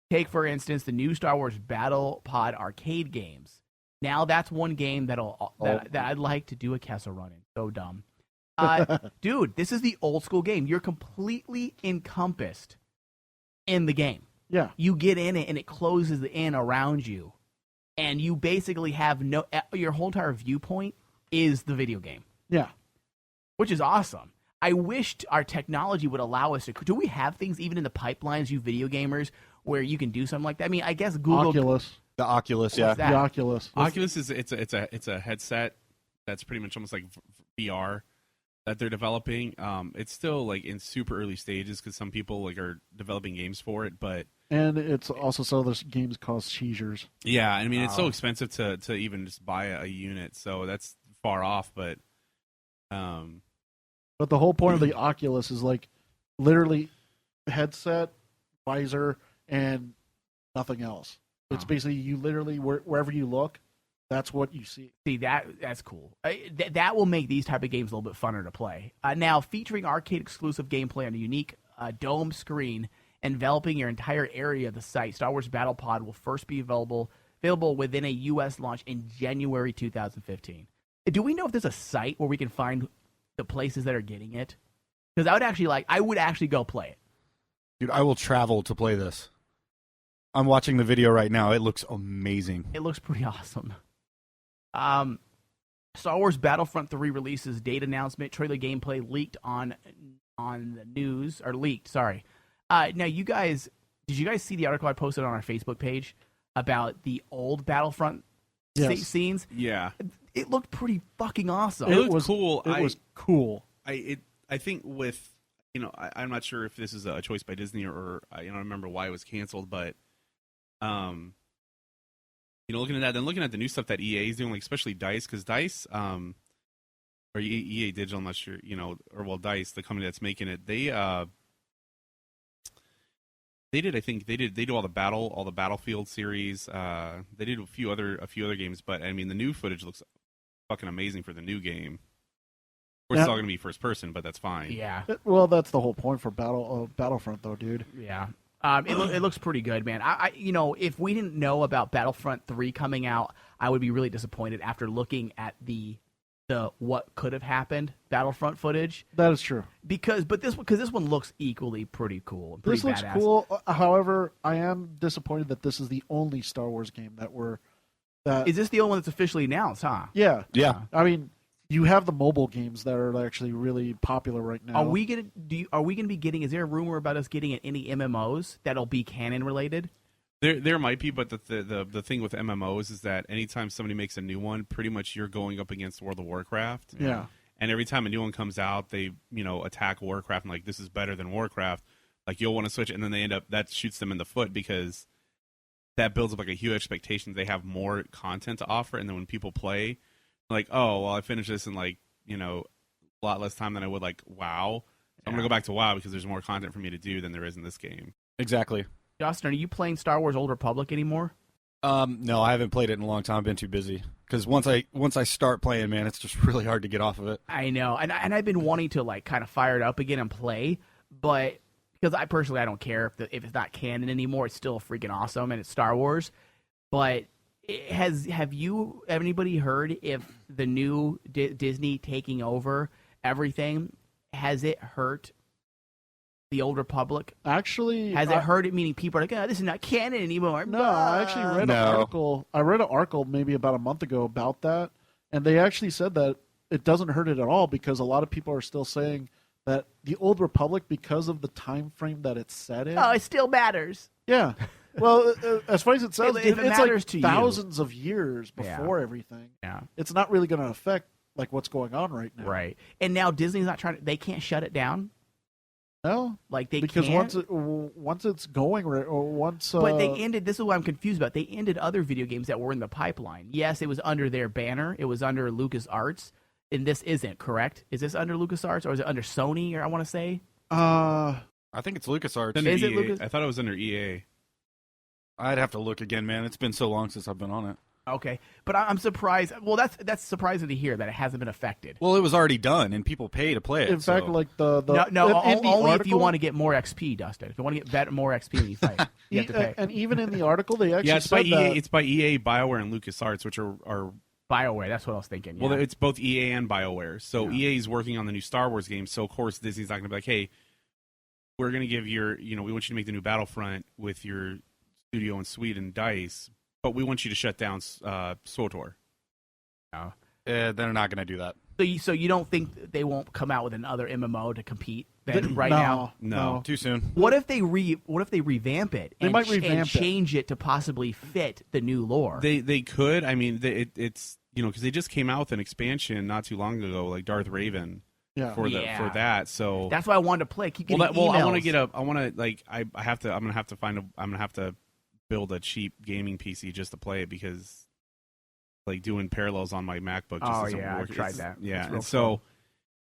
F: Take, for instance, the new Star Wars Battle Pod arcade games. Now that's one game that I'd like to do a Kessel run in. So dumb. Dude, this is the old school game. You're completely encompassed in the game.
G: Yeah.
F: You get in it and it closes in around you. And you basically have your whole entire viewpoint is the video game.
G: Yeah.
F: Which is awesome. I wished our technology would allow us to. Do we have things even in the pipelines, you video gamers, where you can do something like that? I mean, I guess Google.
T: The Oculus,
F: yeah.
G: The Oculus.
H: Oculus is it's a headset that's pretty much almost like VR that they're developing. It's still like in super early stages because some people like are developing games for it, but
G: and it's also so this games cause seizures.
H: Yeah, I mean it's so expensive to even just buy a unit, so that's far off. But
G: the whole point of the Oculus is like literally headset, visor, and nothing else. It's basically you literally wherever you look, that's what you see.
F: See, that's cool. That will make these type of games a little bit funner to play. Now, featuring arcade-exclusive gameplay on a unique dome screen, enveloping your entire area of the site, Star Wars Battle Pod will first be available within a U.S. launch in January 2015. Do we know if there's a site where we can find the places that are getting it? Because I would actually go play it.
T: Dude, I will travel to play this. I'm watching the video right now. It looks amazing.
F: It looks pretty awesome. Star Wars Battlefront 3 releases date announcement, trailer gameplay leaked on the news, or leaked, sorry. Now, did you guys see the article I posted on our Facebook page about the old Battlefront scenes?
H: Yeah.
F: It looked pretty fucking awesome.
H: It was cool.
G: It was cool.
H: I think with, I'm not sure if this is a choice by Disney or I don't remember why it was canceled, but looking at that, then looking at the new stuff that EA is doing, like especially DICE, because DICE, or EA Digital, I'm not sure, DICE, the company that's making it, they do all the Battlefield series. They did a few other games, but I mean the new footage looks fucking amazing for the new game. Of course, it's all going to be first person, but that's fine.
F: Yeah.
G: Well, that's the whole point for Battlefront, though, dude.
F: Yeah. It looks pretty good, man. If we didn't know about Battlefront 3 coming out, I would be really disappointed after looking at the what could have happened Battlefront footage.
G: That is true.
F: Because this one looks equally pretty cool. And pretty
G: this looks
F: badass.
G: cool. However, I am disappointed that this is the only Star Wars game that
F: is this the only one that's officially announced, huh?
G: Yeah.
T: Yeah.
G: I mean, you have the mobile games that are actually really popular right now.
F: Are we gonna be getting? Is there a rumor about us getting any MMOs that'll be canon related?
H: There might be, but the thing with MMOs is that anytime somebody makes a new one, pretty much you're going up against World of Warcraft.
G: Yeah.
H: And every time a new one comes out, they attack Warcraft and like this is better than Warcraft. Like you'll want to switch, and then they that shoots them in the foot because that builds up like a huge expectation. They have more content to offer, and then when people play, like, oh, well, I finished this in like, a lot less time than I would like WoW. So I'm going to go back to WoW because there's more content for me to do than there is in this game.
T: Exactly.
F: Justin, are you playing Star Wars Old Republic anymore?
T: No, I haven't played it in a long time. I've been too busy. Because once I start playing, man, it's just really hard to get off of it.
F: I know, and I've been wanting to like kind of fire it up again and play, but because I don't care if it's not canon anymore. It's still freaking awesome, and it's Star Wars. But have anybody heard if the new Disney taking over everything, has it hurt the Old Republic?
G: Actually,
F: has it hurt it? Meaning people are like, oh, this is not canon anymore.
G: No, I actually read an article. I read an article maybe about a month ago about that, and they actually said that it doesn't hurt it at all because a lot of people are still saying that the Old Republic, because of the time frame that it's set in,
F: it still matters.
G: Yeah. Well, as far as it says,
F: if it
G: it's
F: matters
G: like
F: to
G: thousands of years before everything.
F: Yeah.
G: It's not really going to affect like what's going on right now.
F: Right. And now Disney's not they can't shut it down.
G: No,
F: like they
G: because
F: can't.
G: once it's going or once.
F: But they ended. This is what I'm confused about. They ended other video games that were in the pipeline. Yes, it was under their banner. It was under LucasArts, and this isn't correct. Is this under LucasArts or is it under Sony? Or I want to say.
T: I think it's LucasArts.
F: Is it Lucas?
H: I thought it was under EA.
T: I'd have to look again, man. It's been so long since I've been on it.
F: Okay, but I'm surprised. Well, that's surprising to hear that it hasn't been affected.
T: Well, it was already done, and people pay to play it.
G: In fact, like the
F: only
G: article,
F: if you want to get more XP, Dustin. If you want to get more XP when you fight, you have to pay.
G: And even in the article, they actually
H: it's by
G: said
H: EA.
G: that
H: It's by EA, BioWare, and LucasArts, which are
F: BioWare. That's what I was thinking. Yeah.
H: Well, it's both EA and BioWare. So EA is working on the new Star Wars game. So of course Disney's not going to be like, hey, we're going to give we want you to make the new Battlefront with your studio in Sweden, DICE, but we want you to shut down SWTOR.
F: No.
T: They're not going to do that.
F: So you don't think they won't come out with another MMO to compete now?
T: No, too soon.
F: What if they revamp it?
G: They might revamp
F: and change it to possibly fit the new lore.
H: They could. I mean, it's because they just came out with an expansion not too long ago, like Darth Raven. For that, so
F: that's why I wanted to play. Keep getting emails.
H: I want to get I'm gonna have to build a cheap gaming PC just to play it because like doing parallels on my MacBook just doesn't work.
F: I've tried that.
H: Yeah, and so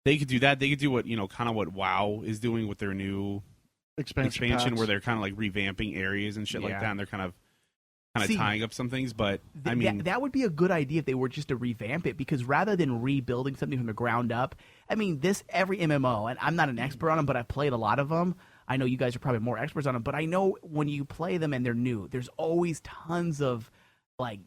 H: they could do that. They could do what kind of what WoW is doing with their new expansion where they're kind of like revamping areas and shit like that, and they're kind of tying up some things, but I mean
F: that would be a good idea if they were just to revamp it, because rather than rebuilding something from the ground up, I mean every MMO, and I'm not an expert on them, but I've played a lot of them. I know you guys are probably more experts on them, but I know when you play them and they're new, there's always tons of like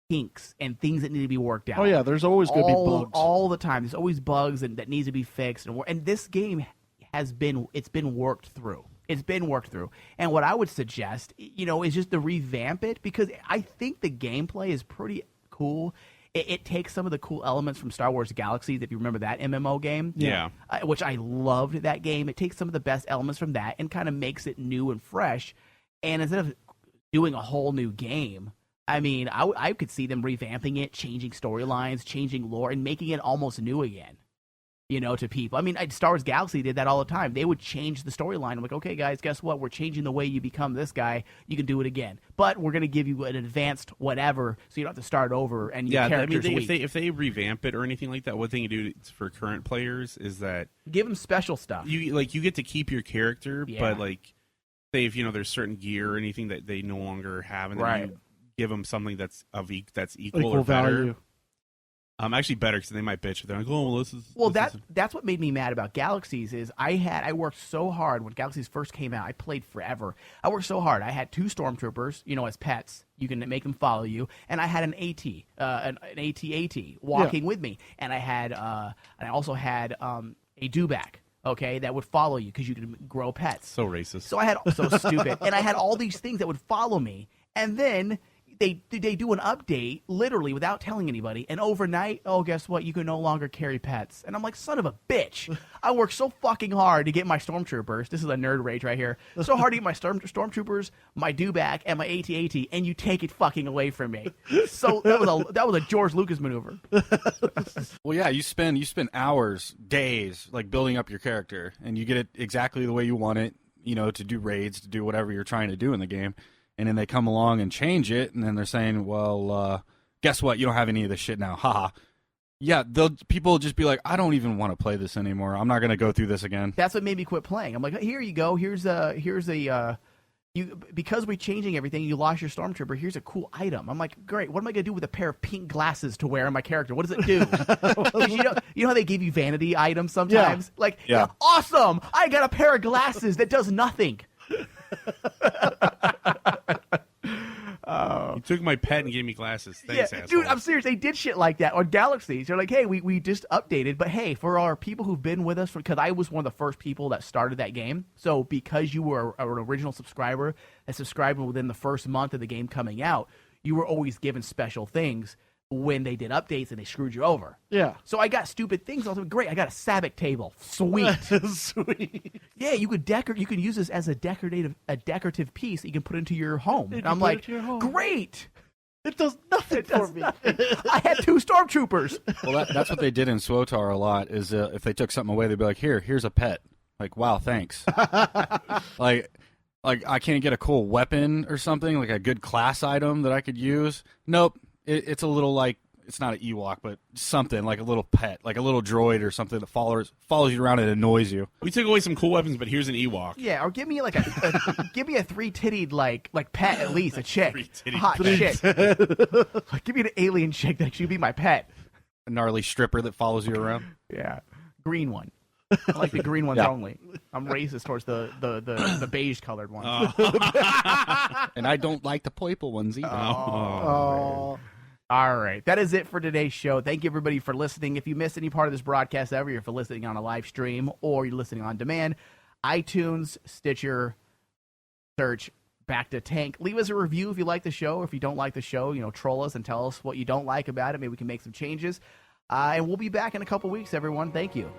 F: kinks and things that need to be worked out.
G: Oh yeah, there's always going to be bugs
F: all the time. There's always bugs that needs to be fixed, and this game it's been worked through. It's been worked through. And what I would suggest, is just to revamp it, because I think the gameplay is pretty cool. It takes some of the cool elements from Star Wars Galaxies, if you remember that MMO game.
H: Yeah.
F: Which I loved that game. It takes some of the best elements from that and kind of makes it new and fresh. And instead of doing a whole new game, I mean, I could see them revamping it, changing storylines, changing lore, and making it almost new again. To people. I mean, Star Wars Galaxy did that all the time. They would change the storyline. I'm like, okay, guys, guess what? We're changing the way you become this guy. You can do it again, but we're going to give you an advanced whatever, so you don't have to start over. And your character's weak.
H: If they revamp it or anything like that, one thing you do for current players is that
F: give them special stuff.
H: You get to keep your character, but like, say if there's certain gear or anything that they no longer have, and then you give them something that's equal or better.
G: Value.
H: Actually better, because they might bitch. They're like, "Oh, well, this is."
F: Well, that's what made me mad about Galaxies is I worked so hard when Galaxies first came out. I played forever. I worked so hard. I had 2 stormtroopers, as pets. You can make them follow you, and I had an AT walking with me, and I also had a dewback. Okay, that would follow you because you could grow pets.
H: So racist.
F: So I had so stupid, and I had all these things that would follow me, and then. They do an update literally without telling anybody, and overnight, guess what? You can no longer carry pets. And I'm like, son of a bitch! I worked so fucking hard to get my stormtroopers. This is a nerd rage right here. So hard to get my stormtroopers, my dewback, and my AT-AT, and you take it fucking away from me. So that was a George Lucas maneuver.
T: Well, yeah, you spend hours, days, like building up your character, and you get it exactly the way you want it. To do raids, to do whatever you're trying to do in the game. And then they come along and change it, and then they're saying, well, guess what? You don't have any of this shit now. Haha. Yeah, people will just be like, I don't even want to play this anymore. I'm not going to go through this again.
F: That's what made me quit playing. I'm like, here you go. Here's a because we're changing everything. You lost your stormtrooper. Here's a cool item. I'm like, great. What am I gonna do with a pair of pink glasses to wear on my character? What does it do? you know how they give you vanity items sometimes?
T: Yeah.
F: Like,
T: Yeah.
F: Awesome! I got a pair of glasses that does nothing.
H: You took my pet and gave me glasses. Thanks,
F: Yeah,
H: asshole.
F: dude, I'm serious. They did shit like that on Galaxies. They're like, hey, we just updated, but hey, for our people who've been with us, because I was one of the first people that started that game, so because you were an original subscriber and subscribed within the first month of the game coming out, you were always given special things when they did updates and they screwed you over.
G: Yeah.
F: So I got stupid things. I was like, great, I got a Sabic table. Sweet.
G: Sweet.
F: Yeah, you can use this as a decorative piece that you can put into your home. And I'm like, great.
G: It does nothing for me.
F: I had 2 stormtroopers.
T: Well, that's what they did in SWOTAR a lot, is if they took something away, they'd be like, here's a pet. Like, wow, thanks. like I can't get a cool weapon or something, like a good class item that I could use. Nope. It's a little like, it's not an Ewok, but something like a little pet, like a little droid or something that follows you around and annoys you.
H: We took away some cool weapons, but here's an Ewok.
F: Yeah, or give me like give me a 3-tittied like pet at least, a chick,
H: 3-titted
F: hot
H: pet.
F: chick. Like, give me an alien chick that should be my pet.
T: A gnarly stripper that follows you around.
F: Yeah, green one. I like the green ones
T: Yeah.
F: only. I'm racist towards the beige colored ones.
T: And I don't like the purple ones either.
F: Oh. All right. That is it for today's show. Thank you, everybody, for listening. If you missed any part of this broadcast ever, you're for listening on a live stream or you're listening on demand, iTunes, Stitcher, search BACTA Tank. Leave us a review if you like the show. If you don't like the show, troll us and tell us what you don't like about it. Maybe we can make some changes. And we'll be back in a couple weeks, everyone. Thank you.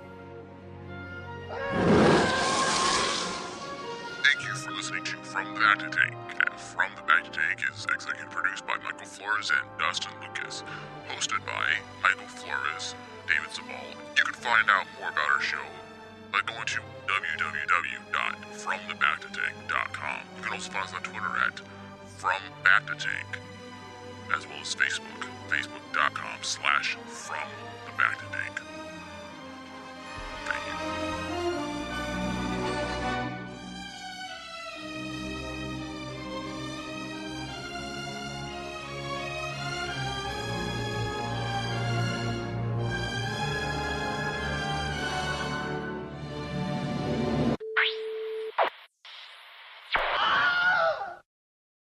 C: Thank you for listening to From the BACTA Tank. And From the BACTA Tank is executive produced by Michael Flores and Dustin Lucas. Hosted by Michael Flores, David Zabal. You can find out more about our show by going to www.fromthebactatank.com. You can also find us on Twitter at FromBactaTank, as well as Facebook, facebook.com/FromTheBactaTank.